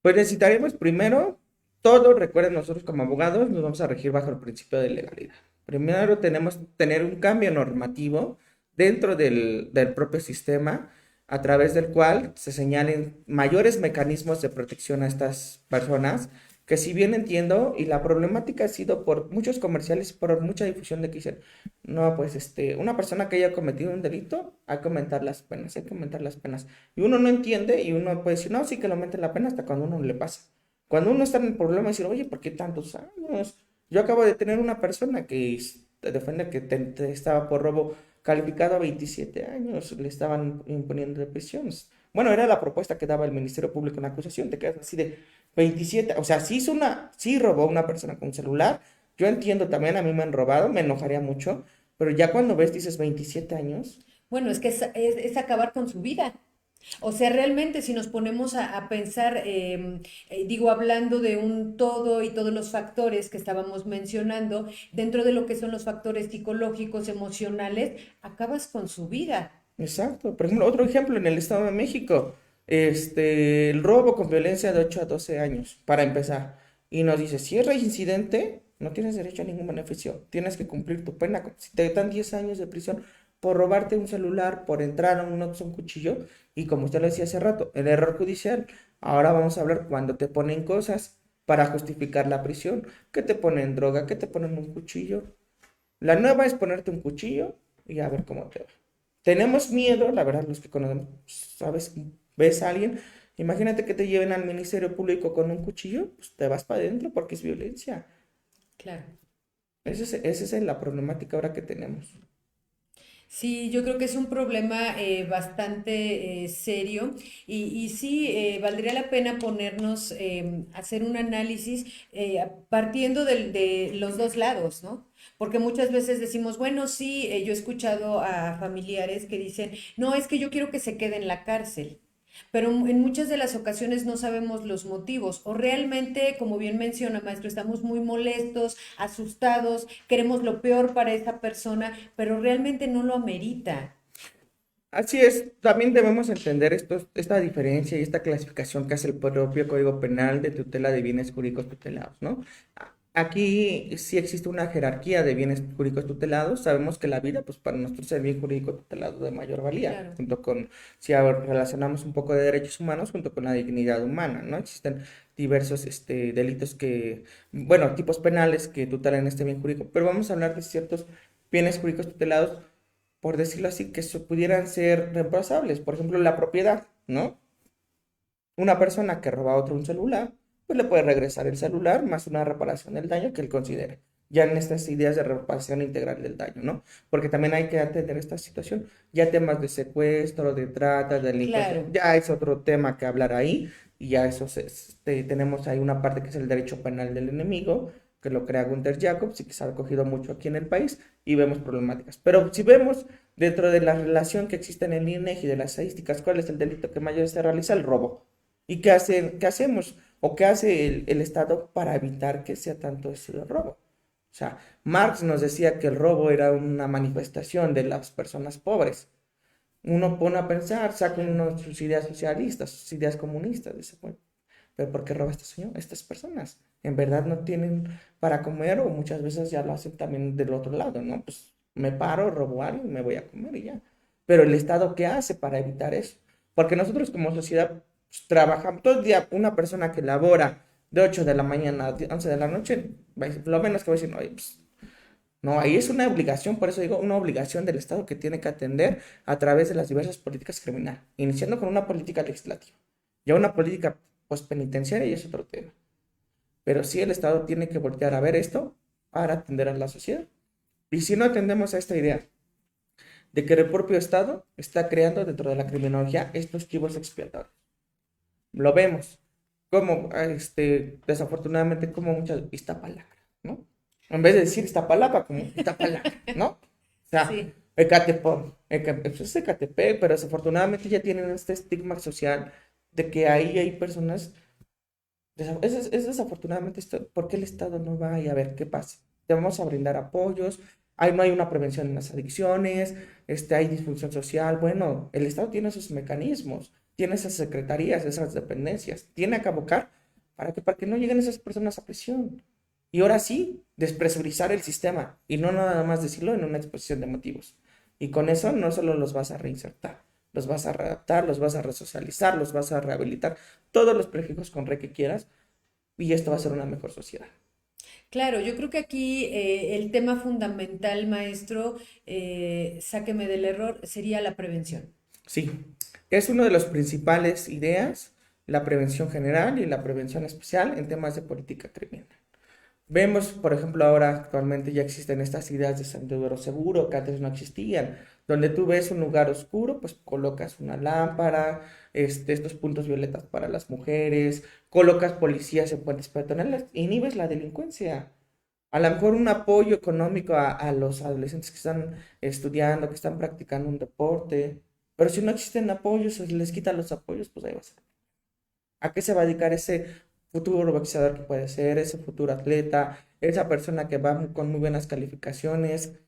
Pues necesitaríamos primero, todo, recuerden, nosotros como abogados nos vamos a regir bajo el principio de legalidad. Primero tenemos que tener un cambio normativo dentro del propio sistema. a través del cual se señalen mayores mecanismos de protección a estas personas, que si bien entiendo, y la problemática ha sido por muchos comerciales, por mucha difusión de que dicen, no, pues una persona que haya cometido un delito, hay que aumentar las penas, hay que aumentar las penas. Y uno no entiende y uno puede decir, no, sí que lo aumente la pena hasta cuando uno le pasa. Cuando uno está en el problema, decir, oye, ¿por qué tantos años? Yo acabo de tener una persona que te defiende que estaba por robo calificado a 27 años, le estaban imponiendo de prisiones. Bueno, era la propuesta que daba el Ministerio Público en la acusación, te quedas así de 27, o sea, sí robó una persona con un celular, yo entiendo también, a mí me han robado, me enojaría mucho, pero ya cuando ves, dices 27 años, Bueno, es que es acabar con su vida. O sea, realmente si nos ponemos a pensar, digo, hablando de un todo y todos los factores que estábamos mencionando, dentro de lo que son los factores psicológicos, emocionales, acabas con su vida. exacto. Por ejemplo, otro ejemplo en el Estado de México, el robo con violencia de 8 a 12 años, para empezar. Y nos dice, si es reincidente, no tienes derecho a ningún beneficio, tienes que cumplir tu pena. Si te dan 10 años de prisión por robarte un celular, por entrar a un cuchillo, y como usted lo decía hace rato, el error judicial. Ahora vamos a hablar cuando te ponen cosas para justificar la prisión, que te ponen droga, que te ponen un cuchillo. La nueva es ponerte un cuchillo y a ver cómo te va. Tenemos miedo, la verdad, los que conocemos, sabes, ves a alguien, imagínate que te lleven al Ministerio Público con un cuchillo, pues te vas para adentro porque es violencia. Claro. Esa es la problemática ahora que tenemos. Sí, yo creo que es un problema bastante serio y sí, valdría la pena ponernos a hacer un análisis partiendo de los dos lados, ¿no? Porque muchas veces decimos, bueno, sí, yo he escuchado a familiares que dicen, no, es que yo quiero que se quede en la cárcel. Pero en muchas de las ocasiones no sabemos los motivos o realmente, como bien menciona, maestro, estamos muy molestos, asustados, queremos lo peor para esa persona, pero realmente no lo amerita. Así es, también debemos entender esta diferencia y esta clasificación que hace el propio Código Penal de tutela de bienes jurídicos tutelados, ¿no? Aquí sí existe una jerarquía de bienes jurídicos tutelados. Sabemos que la vida, pues para nosotros es el bien jurídico tutelado de mayor valía, Claro. junto con, si relacionamos un poco de derechos humanos, junto con la dignidad humana, ¿no? Existen diversos delitos bueno, tipos penales que tutelan este bien jurídico, pero vamos a hablar de ciertos bienes jurídicos tutelados por decirlo así, que pudieran ser reemplazables. Por ejemplo, la propiedad, ¿no? Una persona que roba a otro un celular, pues le puede regresar el celular más una reparación del daño que él considere. Ya en estas ideas de reparación integral del daño, ¿no? Porque también hay que atender esta situación. Ya temas de secuestro, de trata, de Claro. delincuencia, ya es otro tema que hablar ahí. Y ya eso tenemos ahí una parte que es el derecho penal del enemigo, que lo crea Gunther Jacobs y que se ha recogido mucho aquí en el país y vemos problemáticas. Pero si vemos dentro de la relación que existe en el INEGI de las estadísticas, ¿cuál es el delito que mayor se realiza? El robo. ¿Y qué hacemos? ¿O qué hace el Estado para evitar que sea tanto ese robo? O sea, Marx nos decía que el robo era una manifestación de las personas pobres. Uno pone a pensar, saca uno sus ideas socialistas, sus ideas comunistas, dice, bueno, pero ¿por qué roba este señor? Estas personas en verdad no tienen para comer o muchas veces ya lo hacen también del otro lado, ¿no? Pues me paro, robo algo y me voy a comer y ya. Pero el Estado, ¿qué hace para evitar eso? Porque nosotros como sociedad pues, trabajamos todo el día, una persona que labora de 8 de la mañana a 11 de la noche, lo menos que va a decir, no, pues, no, ahí es una obligación, por eso digo, una obligación del Estado que tiene que atender a través de las diversas políticas criminales, iniciando con una política legislativa. Ya una política postpenitenciaria y es otro tema. Pero sí el Estado tiene que voltear a ver esto para atender a la sociedad. Y si no atendemos a esta idea de que el propio Estado está creando dentro de la criminología estos chivos expiatorios. Lo vemos como, desafortunadamente, como muchas Iztapalapa, ¿no? En vez de decir Iztapalapa, como Iztapalapa, ¿no? O sea, Sí. Ecatepec, pues es Ecatepec, pero desafortunadamente ya tienen este estigma social de que ahí hay personas es desafortunadamente esto, ¿por qué el Estado no va y a ver qué pasa? Te vamos a brindar apoyos, no hay una prevención en las adicciones, hay disfunción social. Bueno, el Estado tiene sus mecanismos, tiene esas secretarías, esas dependencias, tiene que abocar para que no lleguen esas personas a prisión. Y ahora sí, despresurizar el sistema y no nada más decirlo en una exposición de motivos. Y con eso no solo los vas a reinsertar, los vas a readaptar, los vas a resocializar, los vas a rehabilitar, todos los prefijos con re que quieras, y esto va a ser una mejor sociedad. Claro, yo creo que aquí el tema fundamental, maestro, sáqueme del error, sería la prevención. Sí, es una de las principales ideas, la prevención general y la prevención especial en temas de política criminal. Vemos, por ejemplo, ahora actualmente ya existen estas ideas de sendero seguro que antes no existían, donde tú ves un lugar oscuro, pues colocas una lámpara, estos puntos violetas para las mujeres, colocas policías en puentes peatonales, inhibes la delincuencia. A lo mejor un apoyo económico a los adolescentes que están estudiando, que están practicando un deporte, pero si no existen apoyos o se les quitan los apoyos, pues ahí va a ser. ¿A qué se va a dedicar ese futuro boxeador que puede ser, ese futuro atleta, esa persona que va con muy buenas calificaciones?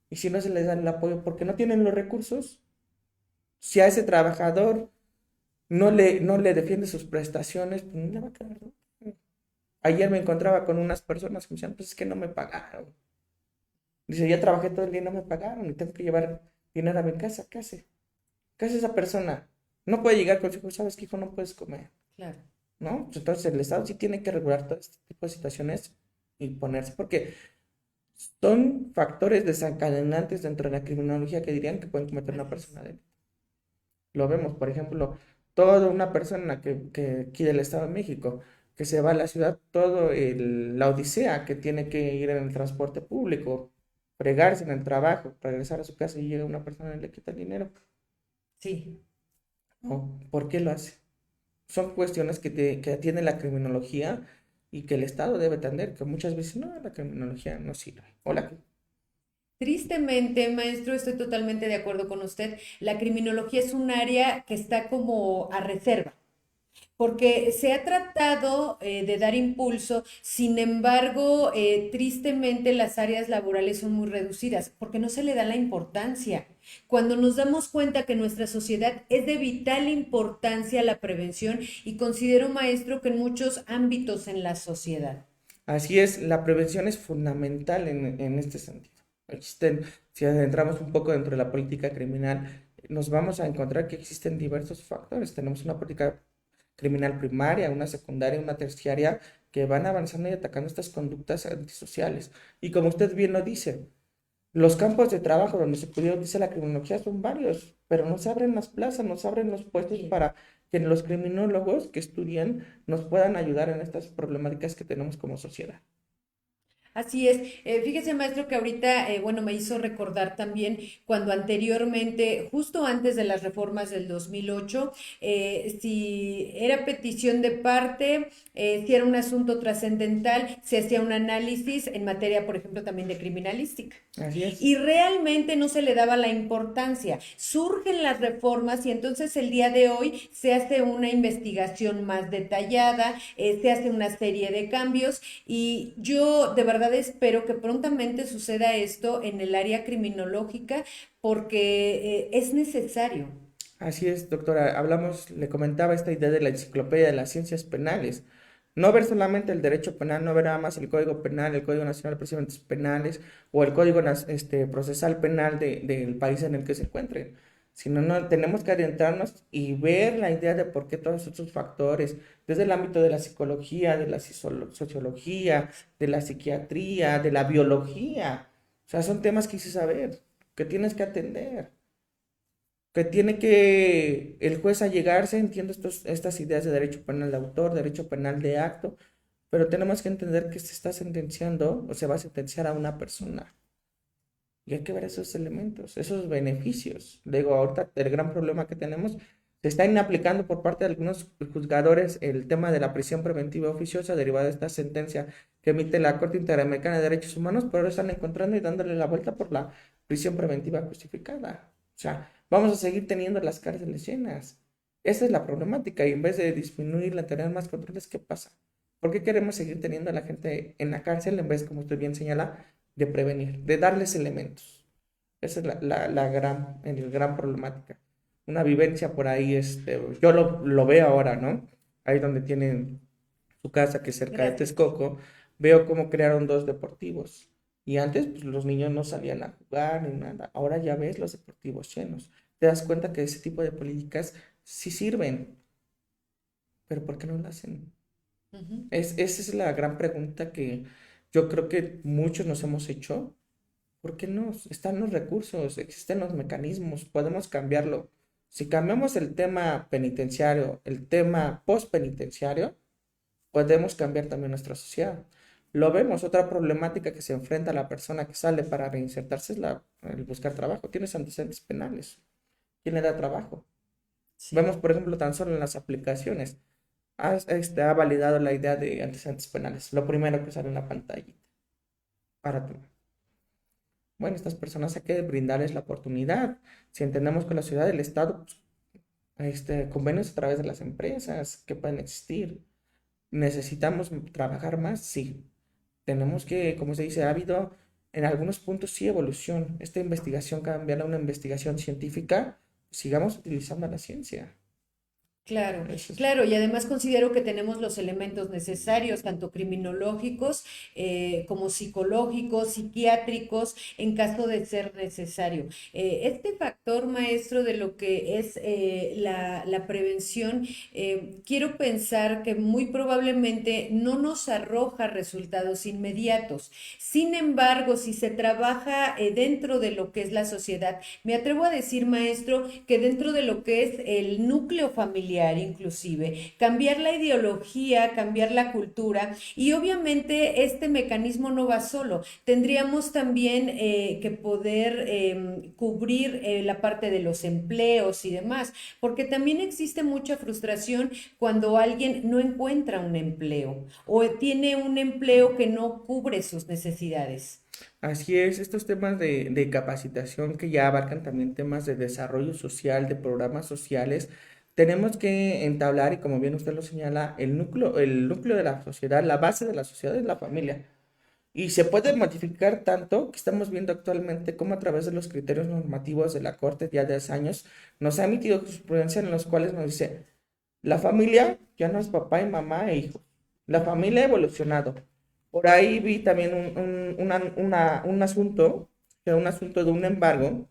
Y si no se les da el apoyo porque no tienen los recursos, si a ese trabajador no le defiende sus prestaciones, pues no le va a quedar, ¿no? Ayer me encontraba con unas personas que me decían, pues es que no me pagaron. Dice, ya trabajé todo el día y no me pagaron y tengo que llevar dinero a mi casa. ¿Qué hace? ¿Qué hace esa persona? No puede llegar con su hijo, ¿sabes qué, hijo? No puedes comer. Claro. ¿No? Pues entonces el Estado sí tiene que regular todo este tipo de situaciones y ponerse, porque son factores desencadenantes dentro de la criminología que dirían que pueden cometer una Así es. persona delito. Lo vemos, por ejemplo, toda una persona que aquí del Estado de México, que se va a la ciudad, la odisea que tiene que ir en el transporte público, fregarse en el trabajo, regresar a su casa y llega una persona y le quita el dinero. Sí. ¿No? ¿Por qué lo hace? Son cuestiones que atiende la criminología y que el Estado debe atender, que muchas veces no, la criminología no sirve. Hola. Tristemente, maestro, estoy totalmente de acuerdo con usted. La criminología es un área que está como a reserva, porque se ha tratado de dar impulso, sin embargo, tristemente las áreas laborales son muy reducidas, porque no se le da la importancia. Cuando nos damos cuenta que en nuestra sociedad es de vital importancia la prevención y considero, maestro, que en muchos ámbitos en la sociedad. Así es, la prevención es fundamental en este sentido. Existen, si adentramos un poco dentro de la política criminal, nos vamos a encontrar que existen diversos factores. Tenemos una política criminal primaria, una secundaria, una terciaria, que van avanzando y atacando estas conductas antisociales. Y como usted bien lo dice, los campos de trabajo donde se pudiera utilizar la criminología son varios, pero no se abren las plazas, no se abren los puestos Sí. para que los criminólogos que estudian nos puedan ayudar en estas problemáticas que tenemos como sociedad. Así es. Fíjese, maestro, que ahorita, bueno, me hizo recordar también cuando anteriormente, justo antes de las reformas del 2008, si era petición de parte, si era un asunto trascendental, se hacía un análisis en materia, por ejemplo, también de criminalística. Así es. Y realmente no se le daba la importancia. Surgen las reformas y entonces el día de hoy se hace una investigación más detallada, se hace una serie de cambios y yo de verdad espero que prontamente suceda esto en el área criminológica porque es necesario. Así es, doctora. Hablamos, le comentaba esta idea de la enciclopedia de las ciencias penales. No ver solamente el derecho penal, no ver nada más el Código Penal, el Código Nacional de Procedimientos Penales o el Código Procesal Penal del país en el que se encuentren, sino no, tenemos que adentrarnos y ver la idea de por qué todos estos factores, desde el ámbito de la psicología, de la sociología, de la psiquiatría, de la biología. O sea, son temas que hice saber, que tienes que atender, que tiene que el juez allegarse, entiendo estas ideas de derecho penal de autor, derecho penal de acto, pero tenemos que entender que se está sentenciando o se va a sentenciar a una persona. Y hay que ver esos elementos, esos beneficios. Digo, ahorita el gran problema que tenemos, se está inaplicando por parte de algunos juzgadores el tema de la prisión preventiva oficiosa derivada de esta sentencia que emite la Corte Interamericana de Derechos Humanos, pero ahora están encontrando y dándole la vuelta por la prisión preventiva justificada. O sea, vamos a seguir teniendo las cárceles llenas. Esa es la problemática y en vez de disminuirla, tener más controles, ¿qué pasa? ¿Por qué queremos seguir teniendo a la gente en la cárcel en vez, como usted bien señala, de prevenir, de darles elementos? Esa es el gran problemática. Una vivencia por ahí, yo lo veo ahora, ¿no? Ahí donde tienen su casa, que es cerca de Gracias. Texcoco, veo cómo crearon dos deportivos. Y antes, pues los niños no salían a jugar ni nada. Ahora ya ves los deportivos llenos. te das cuenta que ese tipo de políticas sí sirven, pero ¿por qué no lo hacen? Ujú. Esa es la gran pregunta que yo creo que muchos nos hemos hecho. ¿Por qué no? Están los recursos, existen los mecanismos, podemos cambiarlo. Si cambiamos el tema penitenciario, el tema postpenitenciario, podemos cambiar también nuestra sociedad. Lo vemos, otra problemática que se enfrenta a la persona que sale para reinsertarse es el buscar trabajo. Tienes antecedentes penales. ¿Quién le da trabajo? Sí, Vemos, por ejemplo, tan solo en las aplicaciones. Ha validado la idea de antecedentes penales. Lo primero que sale en la pantalla. Para tú. Bueno, estas personas hay que brindarles la oportunidad. Si entendemos que la ciudad del Estado, pues, convenios a través de las empresas que pueden existir. ¿Necesitamos trabajar más? Sí. Tenemos que, como se dice, ha habido en algunos puntos sí evolución. Esta investigación cambiará a una investigación científica, sigamos utilizando la ciencia. claro, Eso es, claro, y además considero que tenemos los elementos necesarios, tanto criminológicos como psicológicos, psiquiátricos, en caso de ser necesario. Este factor, maestro, de lo que es la prevención, quiero pensar que muy probablemente no nos arroja resultados inmediatos. Sin embargo, si se trabaja dentro de lo que es la sociedad, me atrevo a decir, maestro, que dentro de lo que es el núcleo familiar, inclusive, cambiar la ideología, cambiar la cultura y obviamente este mecanismo no va solo. Tendríamos también que poder cubrir la parte de los empleos y demás, porque también existe mucha frustración cuando alguien no encuentra un empleo o tiene un empleo que no cubre sus necesidades. así es, estos temas de capacitación que ya abarcan también temas de desarrollo social, de programas sociales, tenemos que entablar, y como bien usted lo señala, el núcleo de la sociedad, la base de la sociedad es la familia. Y se puede modificar tanto que estamos viendo actualmente cómo a través de los criterios normativos de la Corte ya de hace años nos ha emitido jurisprudencia en los cuales nos dice, la familia ya no es papá y mamá e hijos. La familia ha evolucionado. Por ahí vi también un asunto de un embargo,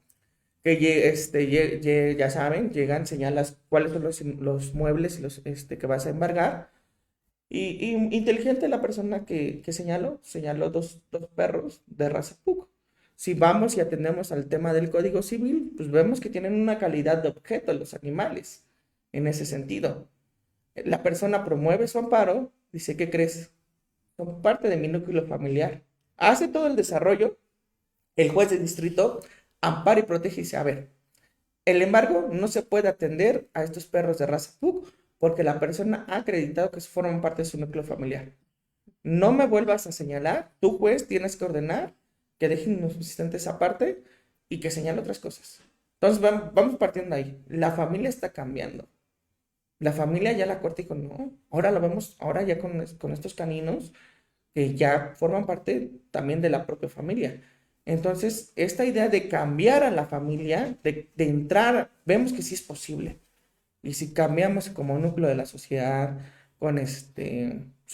que ya saben, llegan, señalas cuáles son los muebles y que vas a embargar. Y inteligente la persona que señaló dos perros de raza Pug. Si vamos y atendemos al tema del Código Civil, pues vemos que tienen una calidad de objeto los animales, en ese sentido. La persona promueve su amparo, dice, ¿qué crees? Son parte de mi núcleo familiar. Hace todo el desarrollo, el juez de distrito ampara y protege y dice, a ver, el embargo no se puede atender a estos perros de raza Pug porque la persona ha acreditado que forman parte de su núcleo familiar. No me vuelvas a señalar, tú juez tienes que ordenar que dejen los asistentes aparte y que señale otras cosas. Entonces vamos partiendo ahí. La familia está cambiando. La familia ya la corte dijo, no, ahora lo vemos, ahora ya con estos caninos que ya forman parte también de la propia familia. Entonces, esta idea de cambiar a la familia, de entrar, vemos que sí es posible. Y si cambiamos como núcleo de la sociedad, con pues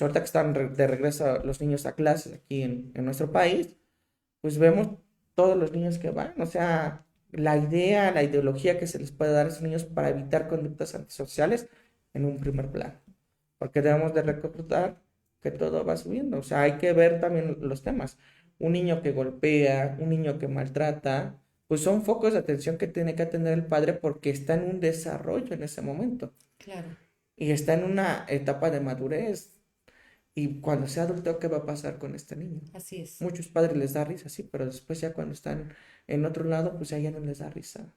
ahorita que están de regreso los niños a clases aquí en nuestro país, pues vemos todos los niños que van, o sea, la idea, la ideología que se les puede dar a esos niños para evitar conductas antisociales en un primer plano. Porque debemos de recordar que todo va subiendo, o sea, hay que ver también los temas. Un niño que golpea, un niño que maltrata, pues son focos de atención que tiene que atender el padre porque está en un desarrollo en ese momento Claro, y está en una etapa de madurez. Y cuando sea adulto, ¿qué va a pasar con este niño? así es. Muchos padres les da risa, sí, pero después ya cuando están en otro lado, pues ya no les da risa.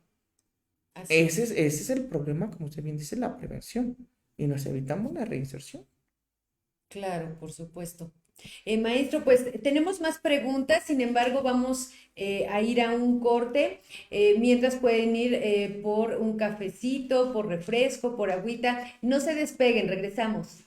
Así Ese es, es. ese es el problema, como usted bien dice, la prevención. Y nos evitamos la reinserción. Claro, por supuesto. Maestro, pues tenemos más preguntas, sin embargo, vamos a ir a un corte. Mientras pueden ir por un cafecito, por refresco, por agüita. No se despeguen, regresamos.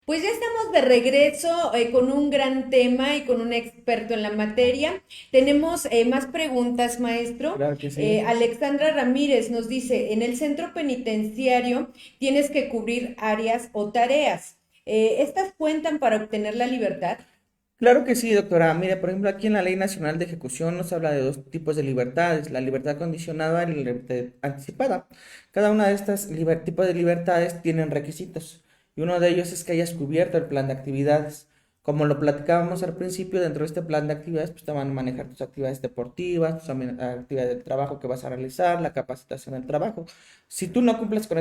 Pues ya estamos de regreso con un gran tema y con un experto en la materia. Tenemos más preguntas, maestro. Claro que sí. Alexandra Ramírez nos dice, en el centro penitenciario tienes que cubrir áreas o tareas. ¿Estas cuentan para obtener la libertad? Claro que sí, doctora. Mire, por ejemplo, aquí en la Ley Nacional de Ejecución nos habla de dos tipos de libertades, la libertad condicionada y la libertad anticipada. Cada una de estas tipos de libertades tienen requisitos y uno de ellos es que hayas cubierto el plan de actividades. Como lo platicábamos al principio, dentro de este plan de actividades, pues te van a manejar tus actividades deportivas, tus actividades de trabajo que vas a realizar, la capacitación del trabajo. Si tú no cumples con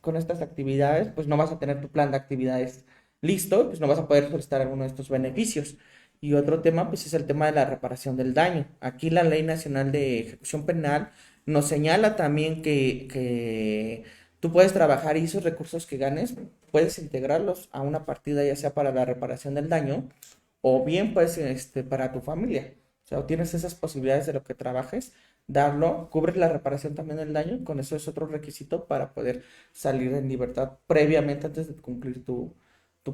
con estas actividades, pues no vas a tener tu plan de actividades listo, pues no vas a poder solicitar alguno de estos beneficios. Y otro tema, pues es el tema de la reparación del daño. Aquí la Ley Nacional de Ejecución Penal nos señala también que tú puedes trabajar y esos recursos que ganes, puedes integrarlos a una partida, ya sea para la reparación del daño o bien pues para tu familia. O sea, tienes esas posibilidades de lo que trabajes, darlo, cubres la reparación también del daño, con eso es otro requisito para poder salir en libertad previamente antes de cumplir tu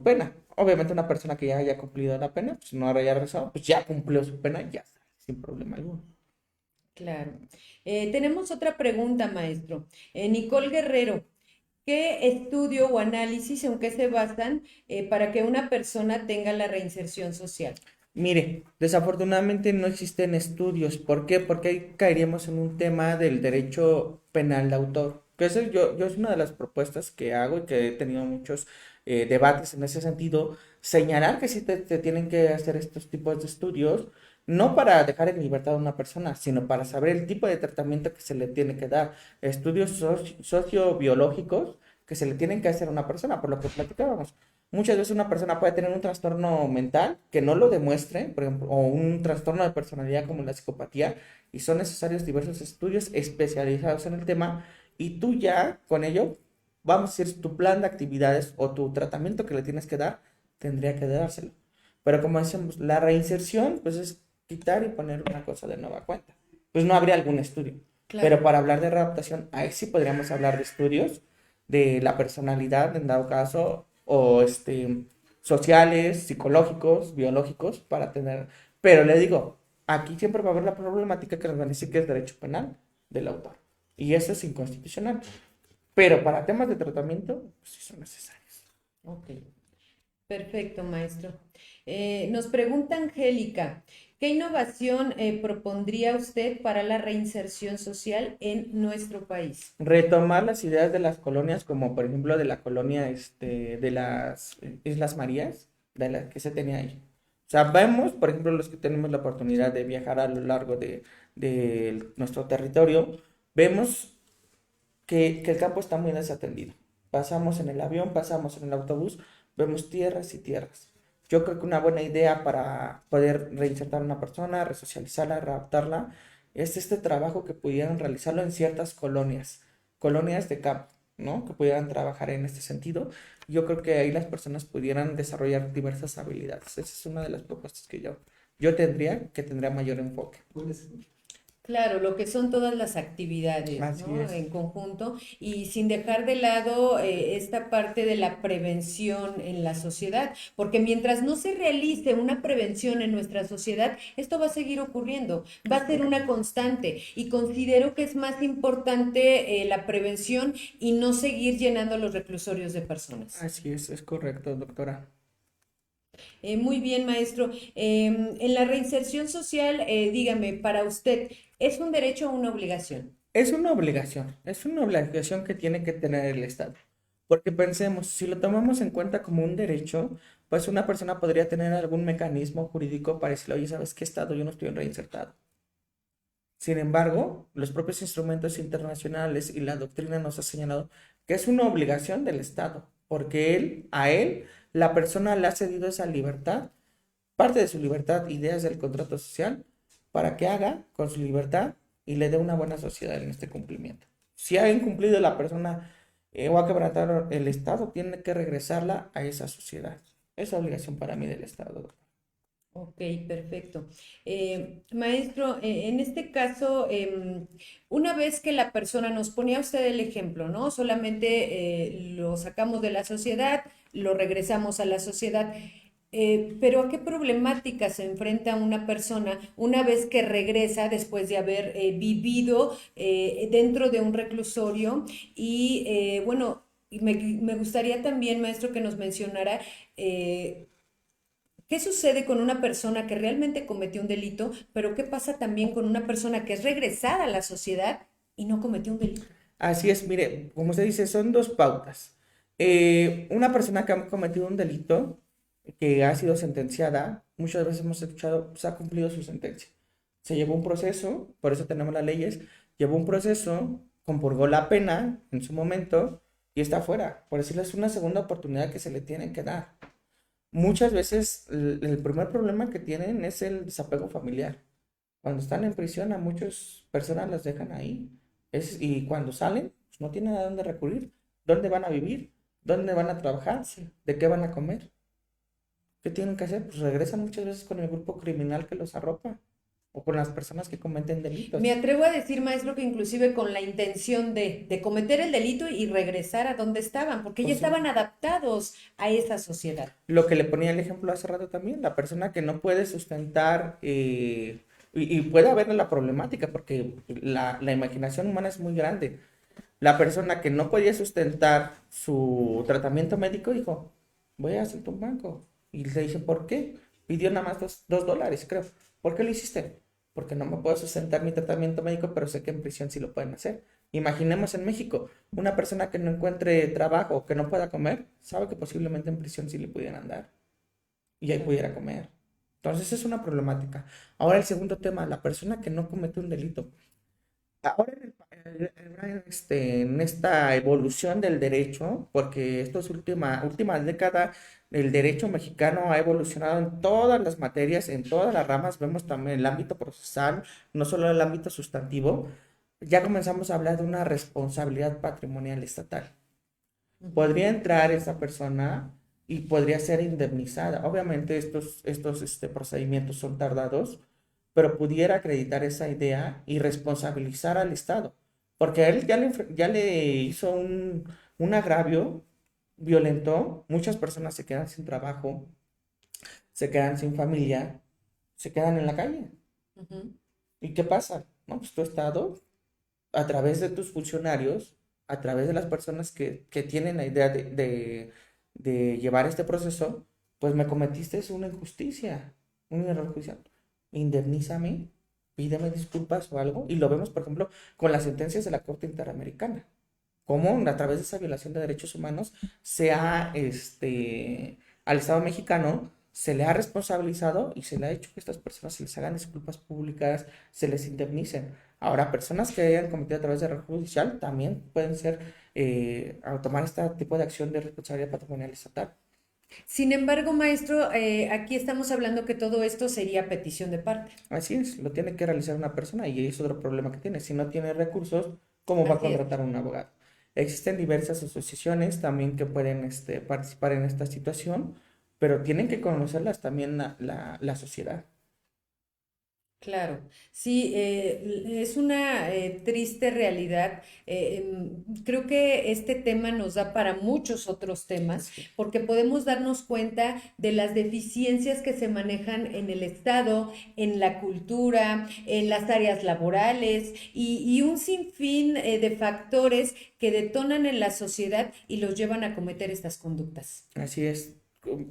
pena. Obviamente una persona que ya haya cumplido la pena, pues no haya regresado, pues ya cumplió su pena y ya está, sin problema alguno. Claro. Tenemos otra pregunta, maestro. Nicole Guerrero, ¿qué estudio o análisis en qué se basan para que una persona tenga la reinserción social? Mire, desafortunadamente no existen estudios. ¿Por qué? Porque ahí caeríamos en un tema del derecho penal de autor. Que eso yo es una de las propuestas que hago y que he tenido muchos debates en ese sentido. Señalar que sí te tienen que hacer estos tipos de estudios, no para dejar en libertad a una persona, sino para saber el tipo de tratamiento que se le tiene que dar. Estudios sociobiológicos que se le tienen que hacer a una persona, por lo que platicábamos. Muchas veces una persona puede tener un trastorno mental que no lo demuestre, por ejemplo, o un trastorno de personalidad como la psicopatía, y son necesarios diversos estudios especializados en el tema, y tú ya con ello, vamos a decir, tu plan de actividades o tu tratamiento que le tienes que dar, tendría que dárselo. Pero como decimos, la reinserción, pues es quitar y poner una cosa de nueva cuenta. Pues no habría algún estudio. Claro. Pero para hablar de readaptación, ahí sí podríamos hablar de estudios de la personalidad, en dado caso, o sociales, psicológicos, biológicos, para tener... Pero le digo, aquí siempre va a haber la problemática que nos van a decir que es derecho penal del autor. Y eso es inconstitucional. Pero para temas de tratamiento, pues sí son necesarios. Ok. Perfecto, maestro. Nos pregunta Angélica, ¿qué innovación propondría usted para la reinserción social en nuestro país? Retomar las ideas de las colonias, como por ejemplo de la colonia de las Islas Marías, de la que se tenía ahí. O sea, vemos, por ejemplo, los que tenemos la oportunidad de viajar a lo largo de nuestro territorio, vemos que el campo está muy desatendido. Pasamos en el avión, pasamos en el autobús, vemos tierras y tierras. Yo creo que una buena idea para poder reinsertar a una persona, resocializarla, readaptarla, es este trabajo que pudieran realizarlo en ciertas colonias de campo, ¿no? Que pudieran trabajar en este sentido. Yo creo que ahí las personas pudieran desarrollar diversas habilidades. Esa es una de las propuestas que yo tendría, que tendría mayor enfoque. Claro, lo que son todas las actividades, Así ¿no? es. En conjunto y sin dejar de lado esta parte de la prevención en la sociedad, porque mientras no se realice una prevención en nuestra sociedad, esto va a seguir ocurriendo, va a ser una constante y considero que es más importante la prevención y no seguir llenando los reclusorios de personas. Así es correcto, doctora. Muy bien, maestro. En la reinserción social, dígame, para usted, ¿es un derecho o una obligación? Es una obligación que tiene que tener el Estado. Porque pensemos, si lo tomamos en cuenta como un derecho, pues una persona podría tener algún mecanismo jurídico para decirle, oye, ¿sabes qué, Estado? Yo no estoy reinsertado. Sin embargo, los propios instrumentos internacionales y la doctrina nos ha señalado que es una obligación del Estado, porque la persona le ha cedido esa libertad, parte de su libertad, ideas del contrato social, para que haga con su libertad y le dé una buena sociedad en este cumplimiento. Si ha incumplido la persona o ha quebrantado el Estado, tiene que regresarla a esa sociedad. Es obligación para mí del Estado. Ok, perfecto. Maestro, en este caso, una vez que la persona nos ponía usted el ejemplo, ¿no? Solamente lo sacamos de la sociedad, lo regresamos a la sociedad. Pero ¿a qué problemática se enfrenta una persona una vez que regresa después de haber vivido dentro de un reclusorio? Y bueno, me gustaría también, maestro, que nos mencionara ¿qué sucede con una persona que realmente cometió un delito, pero qué pasa también con una persona que es regresada a la sociedad y no cometió un delito? Así es, mire, como usted dice, son dos pautas. Una persona que ha cometido un delito, que ha sido sentenciada, muchas veces hemos escuchado, pues ha cumplido su sentencia. Se llevó un proceso, por eso tenemos las leyes, llevó un proceso, compurgó la pena en su momento y está fuera. Por decirlo, es una segunda oportunidad que se le tiene que dar. Muchas veces el primer problema que tienen es el desapego familiar. Cuando están en prisión, a muchas personas las dejan ahí. Y cuando salen, pues no tienen a dónde recurrir. ¿Dónde van a vivir? ¿Dónde van a trabajar? Sí. ¿De qué van a comer? ¿Qué tienen que hacer? Pues regresan muchas veces con el grupo criminal que los arropa o con las personas que cometen Me delitos. atrevo a decir, maestro, que inclusive con la intención de cometer el delito y regresar a donde estaban, porque ya Pues estaban sí. adaptados a esa sociedad. Lo que le ponía el ejemplo hace rato también, la persona que no puede sustentar, y puede haber la problemática, porque la imaginación humana es muy grande. La persona que no podía sustentar su tratamiento médico dijo, voy a hacerte un banco. Y le dije, ¿por qué? Pidió nada más $2, creo. ¿Por qué lo hiciste? Porque no me puedo sustentar mi tratamiento médico, pero sé que en prisión sí lo pueden hacer. Imaginemos en México, una persona que no encuentre trabajo o que no pueda comer, sabe que posiblemente en prisión sí le pudieran dar y ahí Claro. pudiera comer. Entonces es una problemática. Ahora el segundo tema, la persona que no comete un delito. Ahora en esta evolución del derecho, porque estas últimas décadas, el derecho mexicano ha evolucionado en todas las materias, en todas las ramas, vemos también el ámbito procesal, no solo el ámbito sustantivo, ya comenzamos a hablar de una responsabilidad patrimonial estatal. Ujú. Podría entrar esa persona y podría ser indemnizada. Obviamente estos procedimientos son tardados, pero pudiera acreditar esa idea y responsabilizar al Estado, porque a él ya le hizo un agravio violento, muchas personas se quedan sin trabajo, se quedan sin familia, se quedan en la calle. Ujú. ¿Y qué pasa? No, pues tu Estado, a través de tus funcionarios, a través de las personas que tienen la idea de llevar este proceso, pues me cometiste una injusticia, un error judicial. Indemnízame, pídeme disculpas o algo. Y lo vemos, por ejemplo, con las sentencias de la Corte Interamericana. Cómo a través de esa violación de derechos humanos al Estado mexicano se le ha responsabilizado y se le ha hecho que estas personas se les hagan disculpas públicas, se les indemnicen. Ahora, personas que hayan cometido a través de error judicial también pueden ser, al tomar este tipo de acción de responsabilidad patrimonial estatal. Sin embargo, maestro, aquí estamos hablando que todo esto sería petición de parte. Así es, lo tiene que realizar una persona y es otro problema que tiene. Si no tiene recursos, ¿cómo va a Así es. contratar a un abogado? Existen diversas asociaciones también que pueden participar en esta situación, pero tienen que conocerlas también la sociedad. Claro, sí, es una triste realidad. Creo que este tema nos da para muchos otros temas, Sí, porque podemos darnos cuenta de las deficiencias que se manejan en el Estado, en la cultura, en las áreas laborales y un sinfín de factores que detonan en la sociedad y los llevan a cometer estas conductas. así es.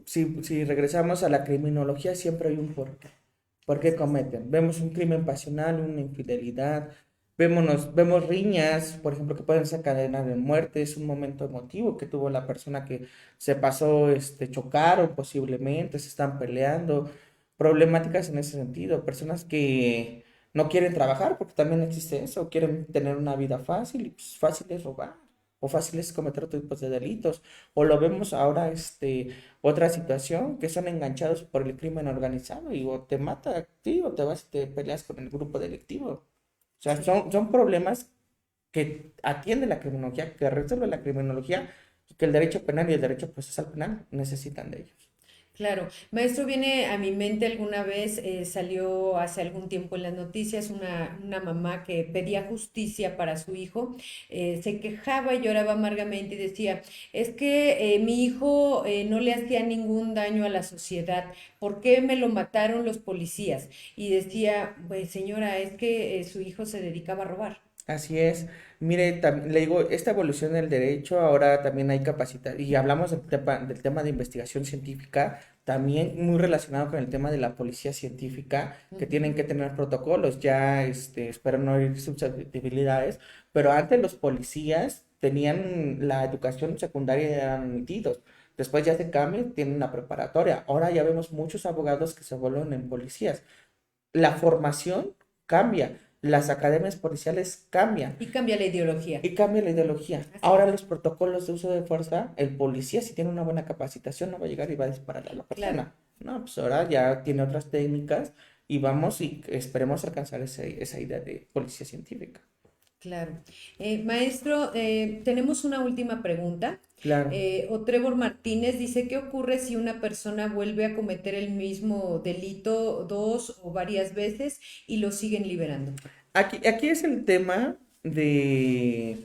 Si regresamos a la criminología, siempre hay un porqué. ¿Por qué Así es. cometen? Vemos un crimen pasional, una infidelidad, vemos riñas, por ejemplo, que pueden desencadenar en muerte, es un momento emotivo que tuvo la persona que se pasó, chocaron posiblemente, se están peleando, problemáticas en ese sentido, personas que no quieren trabajar, porque también existe eso, quieren tener una vida fácil, y pues fácil es robar, o fácil es cometer otro tipo de delitos, o lo vemos ahora, otra situación, que son enganchados por el crimen organizado y o te mata a ti o te vas y te peleas con el grupo delictivo. O sea, Sí. son problemas que atiende la criminología, que resuelve la criminología y que el derecho penal y el derecho procesal penal necesitan de ellos. Claro, maestro, viene a mi mente alguna vez, salió hace algún tiempo en las noticias una mamá que pedía justicia para su hijo, se quejaba y lloraba amargamente y decía, es que mi hijo no le hacía ningún daño a la sociedad, ¿por qué me lo mataron los policías? Y decía, pues señora, es que su hijo se dedicaba a robar. Así es. Mire, le digo, esta evolución del derecho, ahora también hay capacidad, y hablamos del tema de investigación científica, también muy relacionado con el tema de la policía científica, que tienen que Ujú. tener protocolos, ya, espero no herir susceptibilidades, pero antes los policías tenían la educación secundaria y eran admitidos. Después ya se cambia, tienen una preparatoria. Ahora ya vemos muchos abogados que se vuelven en policías. La formación cambia, las academias policiales cambian Y cambia la ideología. y cambia la ideología. Así Ahora es. los protocolos de uso de fuerza, el policía si tiene una buena capacitación no va a llegar y va a disparar a la Claro. persona. No, pues ahora ya tiene otras técnicas y vamos y esperemos alcanzar esa idea de policía científica. Claro. Maestro, tenemos una última pregunta. Claro. Otrevor Martínez dice, ¿qué ocurre si una persona vuelve a cometer el mismo delito dos o varias veces y lo siguen liberando? Aquí es el tema de...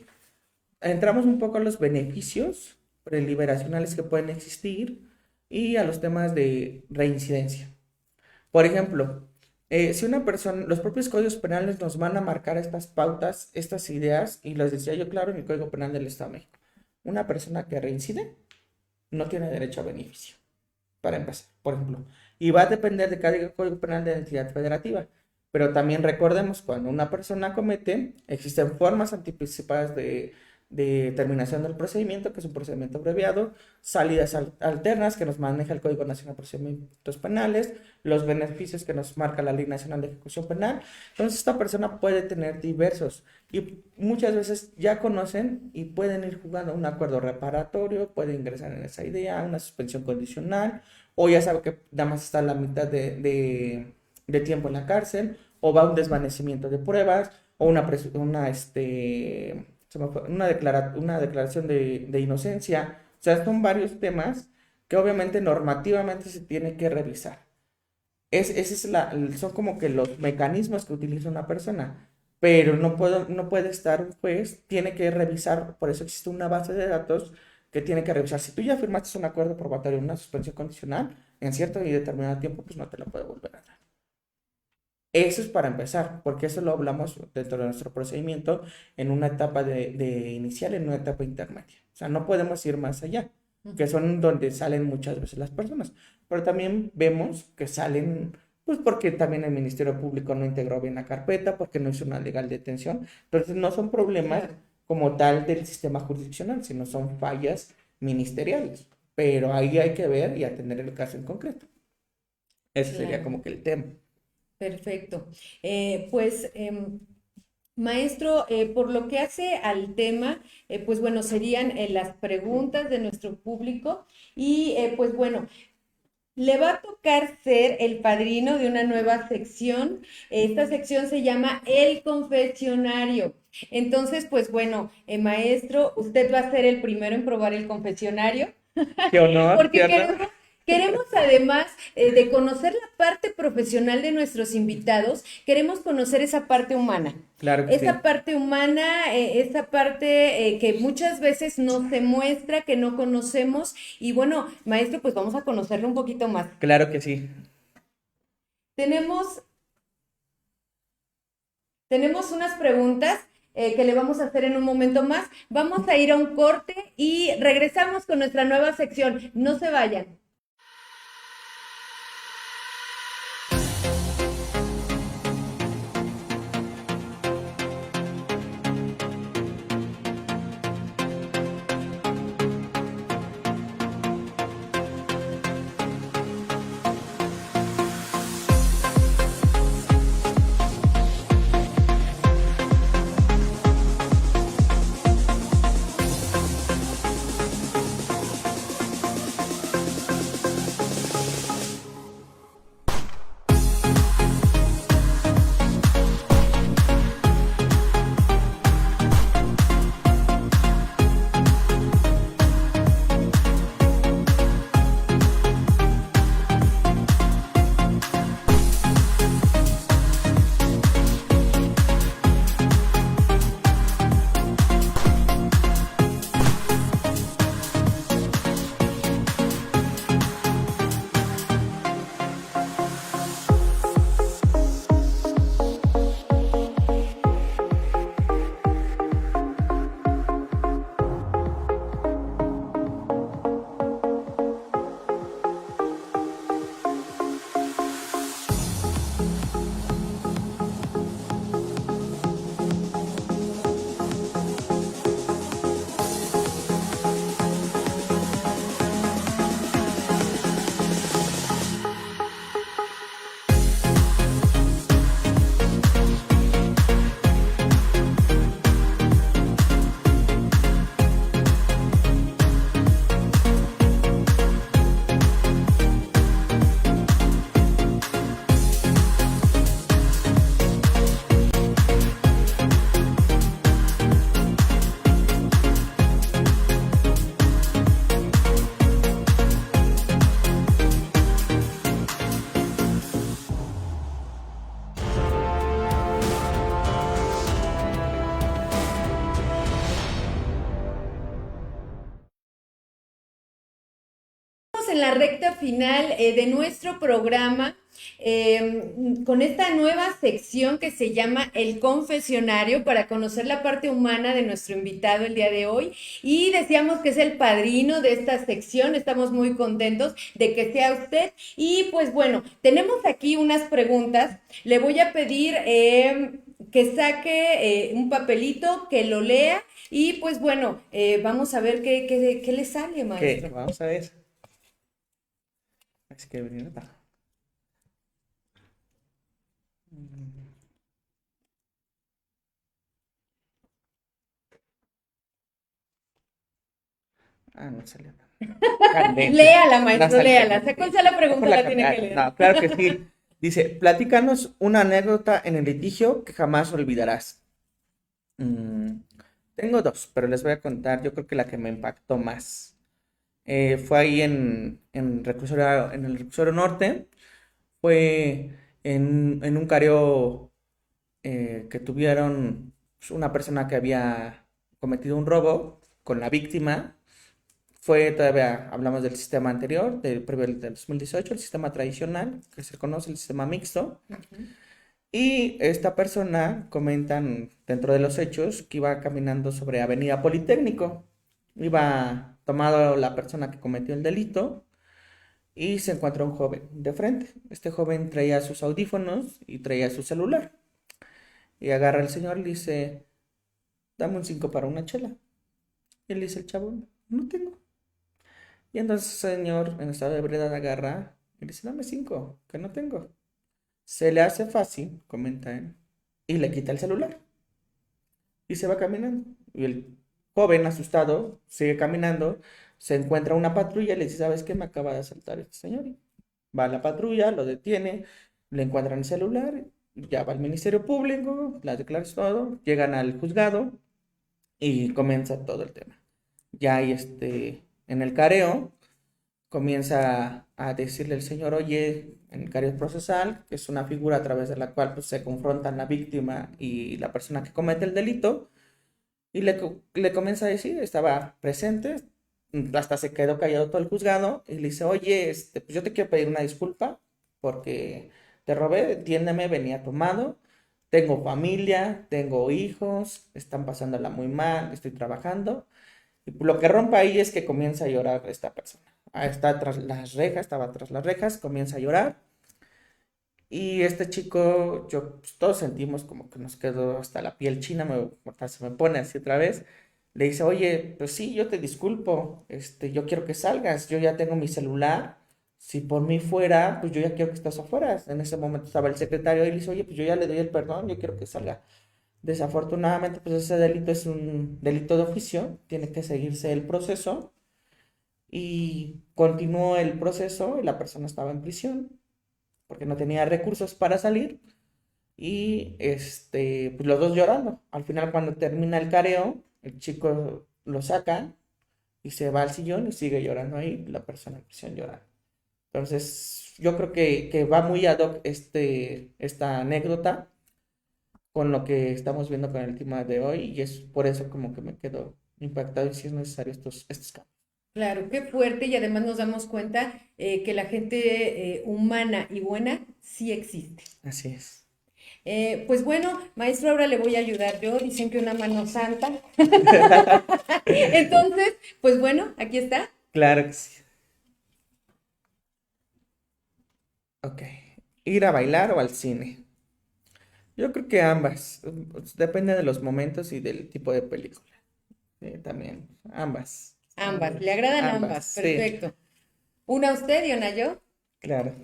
Entramos un poco a los beneficios preliberacionales que pueden existir y a los temas de reincidencia. Por ejemplo, si una persona, los propios códigos penales nos van a marcar estas pautas, estas ideas, y las decía yo claro en el Código Penal del Estado de México. Una persona que reincide no tiene derecho a beneficio, para empezar, por ejemplo. Y va a depender de cada Código Penal de la entidad federativa. Pero también recordemos, cuando una persona comete, existen formas anticipadas de terminación del procedimiento, que es un procedimiento abreviado, salidas alternas que nos maneja el Código Nacional de Procedimientos Penales, los beneficios que nos marca la Ley Nacional de Ejecución Penal. Entonces, esta persona puede tener diversos y muchas veces ya conocen y pueden ir jugando un acuerdo reparatorio, puede ingresar en esa idea, una suspensión condicional, o ya sabe que nada más está a la mitad de tiempo en la cárcel, o va a un desvanecimiento de pruebas, o una declaración de inocencia. O sea, son varios temas que obviamente normativamente se tiene que revisar. Son como que los mecanismos que utiliza una persona, pero no puede estar un juez, tiene que revisar, por eso existe una base de datos que tiene que revisar. Si tú ya firmaste un acuerdo probatorio, una suspensión condicional, en cierto y determinado tiempo, pues no te lo puede volver a dar. Eso es para empezar, porque eso lo hablamos dentro de nuestro procedimiento en una etapa de inicial, en una etapa intermedia. O sea, no podemos ir más allá, que Ujú. son donde salen muchas veces las personas. Pero también vemos que salen, pues porque también el Ministerio Público no integró bien la carpeta, porque no hizo una legal detención. Entonces, no son problemas Claro, como tal del sistema jurisdiccional, sino son fallas ministeriales. Pero ahí hay que ver y atender el caso en concreto. Ese sería claro. como que el tema. Perfecto. Pues, maestro, por lo que hace al tema, pues bueno, serían las preguntas de nuestro público y pues bueno, le va a tocar ser el padrino de una nueva sección. Esta sección se llama El Confesionario. Entonces, pues bueno, maestro, usted va a ser el primero en probar el confesionario. Qué honor, qué Porque honor. queremos además de conocer la parte profesional de nuestros invitados, queremos conocer esa parte humana. Claro que Esa sí. parte humana, esa parte que muchas veces no se muestra, que no conocemos. Y bueno, maestro, pues vamos a conocerlo un poquito más. Claro que sí. Tenemos, tenemos unas preguntas que le vamos a hacer en un momento más. Vamos a ir a un corte y regresamos con nuestra nueva sección. No se vayan. estamos en la recta final de nuestro programa con esta nueva sección que se llama El Confesionario para conocer la parte humana de nuestro invitado el día de hoy y decíamos que es el padrino de esta sección, estamos muy contentos de que sea usted y pues bueno, tenemos aquí unas preguntas, le voy a pedir que saque un papelito, que lo lea y pues bueno, vamos a ver qué le sale, maestro. Vamos a ver. Así que venir acá. No salió nada. Léala, maestro, No léala. ¿Se cuál sea la pregunta? La tiene que leer. No, claro que sí. Dice, platícanos una anécdota en el litigio que jamás olvidarás. Tengo dos, pero les voy a contar, yo creo que la que me impactó más. Fue ahí en el reclusorio norte. Fue en un careo que tuvieron pues, una persona que había cometido un robo con la víctima. Fue todavía, hablamos del sistema anterior, previo del 2018, el sistema tradicional, que se conoce el sistema mixto. Y esta persona, comentan dentro de los hechos, que iba caminando sobre Avenida Politécnico. Iba tomado la persona que cometió el delito y se encuentra un joven de frente. Este joven traía sus audífonos y traía su celular. Y agarra al señor y le dice, dame un 5 para una chela. Y le dice el chavo, no tengo. Y entonces el señor, en estado de ebriedad, agarra y le dice, dame 5, que no tengo. Se le hace fácil, comenta él, y le quita el celular. Y se va caminando. Y el joven, asustado, sigue caminando, se encuentra una patrulla y le dice, ¿sabes qué? Me acaba de asaltar este señor. Y va a la patrulla, lo detiene, le encuentran el celular, ya va al Ministerio Público, la declaras todo, llegan al juzgado y comienza todo el tema. Ya hay en el careo, comienza a decirle el señor, oye, en el careo procesal, que es una figura a través de la cual pues, se confrontan la víctima y la persona que comete el delito, y le comienza a decir, estaba presente, hasta se quedó callado todo el juzgado, y le dice, oye, pues yo te quiero pedir una disculpa, porque te robé, entiéndeme, venía tomado, tengo familia, tengo hijos, están pasándola muy mal, estoy trabajando, y lo que rompe ahí es que comienza a llorar esta persona. Está tras las rejas, estaba tras las rejas, comienza a llorar. Y este chico, pues, todos sentimos como que nos quedó hasta la piel china, hasta se me pone así otra vez. Le dice, oye, pues sí, yo te disculpo, yo quiero que salgas, yo ya tengo mi celular. Si por mí fuera, pues yo ya quiero que estés afuera. En ese momento estaba el secretario y le dice, oye, pues yo ya le doy el perdón, yo quiero que salga. Desafortunadamente, pues ese delito es un delito de oficio, tiene que seguirse el proceso y continuó el proceso y la persona estaba en prisión porque no tenía recursos para salir y pues los dos llorando. Al final cuando termina el careo, el chico lo saca y se va al sillón y sigue llorando ahí, la persona en prisión llorando. Entonces, yo creo que va muy ad hoc esta anécdota con lo que estamos viendo con el tema de hoy y es por eso como que me quedo impactado y si es necesario estos cambios. Claro, qué fuerte y además nos damos cuenta que la gente humana y buena sí existe. Así es. Pues bueno, maestro, ahora le voy a ayudar yo, dicen que una mano santa. Entonces, pues bueno, aquí está. Claro que sí. Ok. ¿Ir a bailar o al cine? Yo creo que ambas. Depende de los momentos y del tipo de película. También, ambas. Ambas, le agradan ambas, Sí, perfecto. Una a usted y una yo. claro.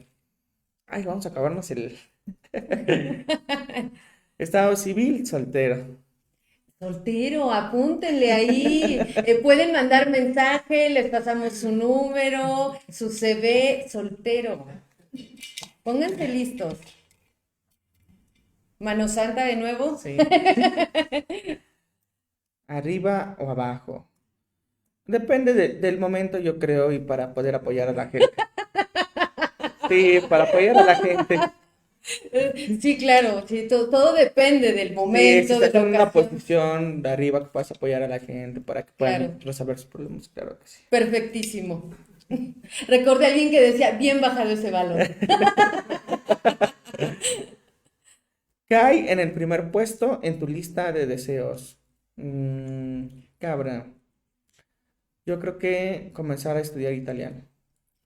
Ay, vamos a acabarnos el estado civil, soltero. Soltero, apúntenle ahí. Pueden mandar mensaje, les pasamos su número, su CV, soltero. Pónganse listos. Mano Santa de nuevo. Sí. ¿Arriba o abajo? Depende del momento, yo creo, y para poder apoyar a la gente. Sí, para apoyar a la gente. Sí, claro, sí, todo depende del Sí, si momento, de estás la en una ocasión. posición de arriba que puedas apoyar a la gente para que puedan Claro, resolver sus problemas, claro que sí. perfectísimo. Recordé a alguien que decía, bien bajado ese balón. Cae en el primer puesto en tu lista de deseos. Cabra, yo creo que comenzar a estudiar italiano.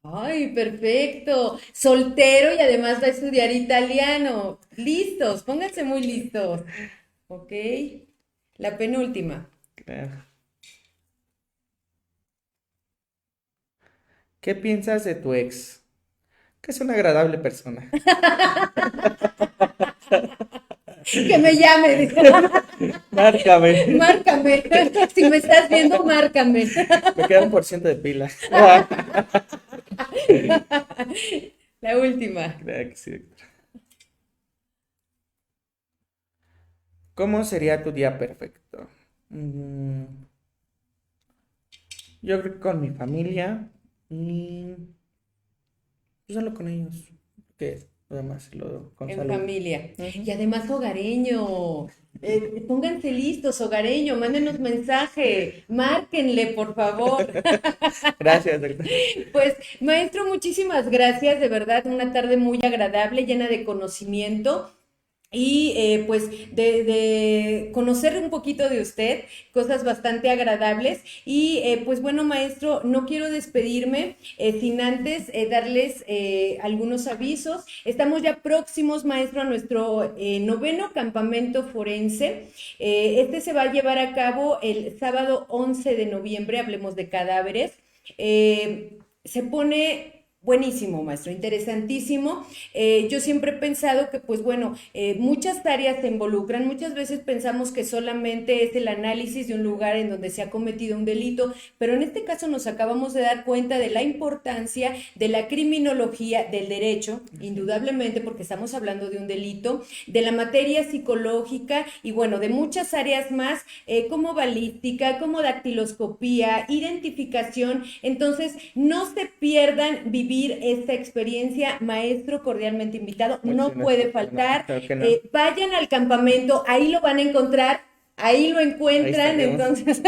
Ay, perfecto. Soltero y además va a estudiar italiano. Listos, pónganse muy listos. Ok. La penúltima. Claro. ¿Qué piensas de tu ex? Que es una agradable persona. Que me llame, dice. Márcame. Márcame. Si me estás viendo, márcame. Me queda 1% de pila. La última. Claro que sí. ¿Cómo sería tu día perfecto? Mm, yo creo que con mi familia y pues solo con ellos. Que lo demás lo con En salud. familia. Ujú. Y además hogareño. Pónganse listos, hogareño, mándenos mensaje, márquenle, por favor. Gracias, doctor. Pues, maestro, muchísimas gracias, de verdad, una tarde muy agradable, llena de conocimiento. Y pues de conocer un poquito de usted, cosas bastante agradables. Y pues bueno, maestro, no quiero despedirme sin antes darles algunos avisos. Estamos ya próximos, maestro, a nuestro noveno campamento forense. Este se va a llevar a cabo el sábado 11 de noviembre, hablemos de cadáveres. Se pone buenísimo, maestro, interesantísimo. Yo siempre he pensado que, pues bueno, muchas tareas se involucran, muchas veces pensamos que solamente es el análisis de un lugar en donde se ha cometido un delito, pero en este caso nos acabamos de dar cuenta de la importancia de la criminología del derecho, indudablemente porque estamos hablando de un delito, de la materia psicológica y bueno, de muchas áreas más como balística, como dactiloscopía, identificación. Entonces, no se pierdan vivir esta experiencia, maestro cordialmente invitado, no Muchísimas puede gracias. No, faltar. claro que no. Vayan al campamento, ahí lo van a encontrar. Ahí lo Ahí encuentran, estaremos. entonces,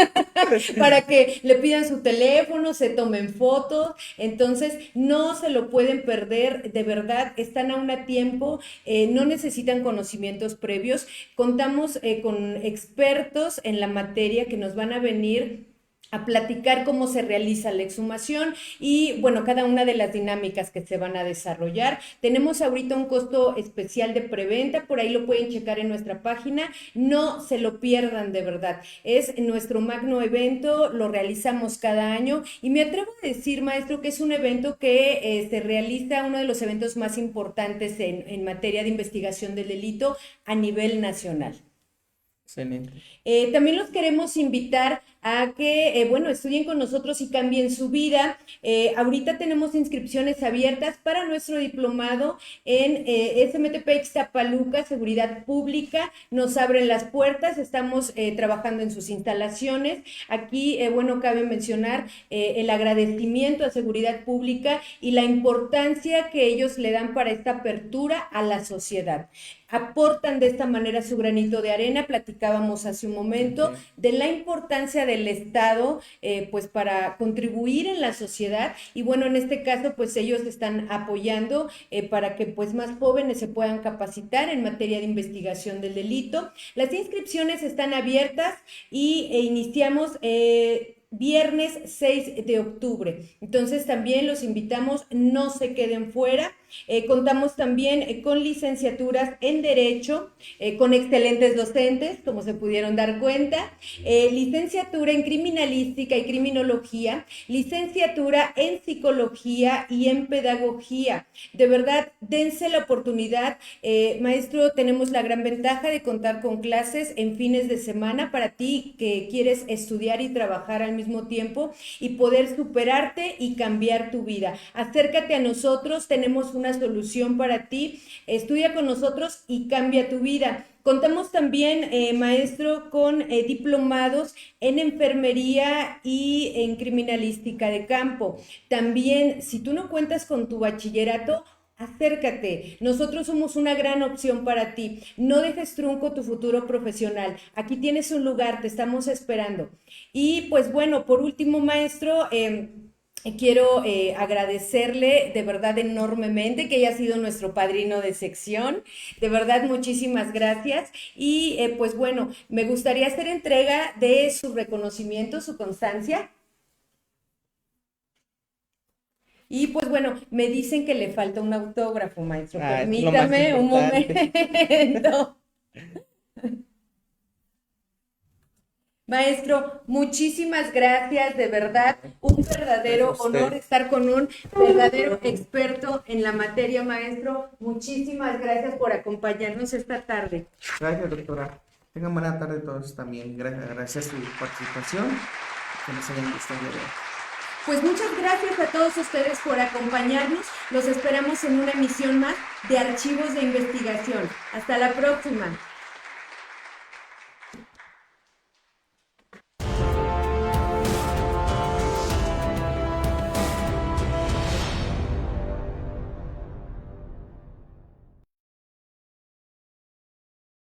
para que le pidan su teléfono, se tomen fotos, entonces no se lo pueden perder, de verdad, están aún a tiempo, no necesitan conocimientos previos, contamos con expertos en la materia que nos van a venir a platicar cómo se realiza la exhumación y, bueno, cada una de las dinámicas que se van a desarrollar. Tenemos ahorita un costo especial de preventa, por ahí lo pueden checar en nuestra página. No se lo pierdan, de verdad. Es nuestro magno evento, lo realizamos cada año y me atrevo a decir, maestro, que es un evento que se realiza, uno de los eventos más importantes en materia de investigación del delito a nivel nacional. Excelente. También los queremos invitar a que, bueno, estudien con nosotros y cambien su vida. Ahorita tenemos inscripciones abiertas para nuestro diplomado en SMTP Ixtapaluca, Seguridad Pública. Nos abren las puertas, estamos trabajando en sus instalaciones. Aquí, bueno, cabe mencionar el agradecimiento a Seguridad Pública y la importancia que ellos le dan para esta apertura a la sociedad. Aportan de esta manera su granito de arena, platicábamos hace un momento, Okay. de la importancia del Estado, pues para contribuir en la sociedad y bueno, en este caso, pues ellos están apoyando para que pues más jóvenes se puedan capacitar en materia de investigación del delito. Las inscripciones están abiertas y iniciamos viernes 6 de octubre. Entonces también los invitamos, no se queden fuera. Contamos también con licenciaturas en Derecho, con excelentes docentes, como se pudieron dar cuenta, licenciatura en Criminalística y Criminología, licenciatura en Psicología y en Pedagogía. De verdad, dense la oportunidad. Maestro, tenemos la gran ventaja de contar con clases en fines de semana para ti que quieres estudiar y trabajar al mismo tiempo y poder superarte y cambiar tu vida. Acércate a nosotros, tenemos una solución para ti, estudia con nosotros y cambia tu vida. Contamos también, maestro, con diplomados en enfermería y en criminalística de campo. También, si tú no cuentas con tu bachillerato, acércate, nosotros somos una gran opción para ti. No dejes trunco tu futuro profesional. Aquí tienes un lugar, te estamos esperando. Y pues bueno, por último, maestro, Quiero agradecerle de verdad enormemente que haya sido nuestro padrino de sección. De verdad, muchísimas gracias. Y pues bueno, me gustaría hacer entrega de su reconocimiento, su constancia. Y pues bueno, me dicen que le falta un autógrafo, maestro. Ah, es lo más Permítame un importante. momento. Maestro, muchísimas gracias, de verdad, un Gracias a verdadero honor usted. estar con un verdadero experto en la materia, maestro. Muchísimas gracias por acompañarnos esta tarde. Gracias, doctora. Tengan buena tarde todos también. Gracias a su participación. Que nos hayan visto el día de hoy. Pues muchas gracias a todos ustedes por acompañarnos. Los esperamos en una emisión más de Archivos de Investigación. Hasta la próxima.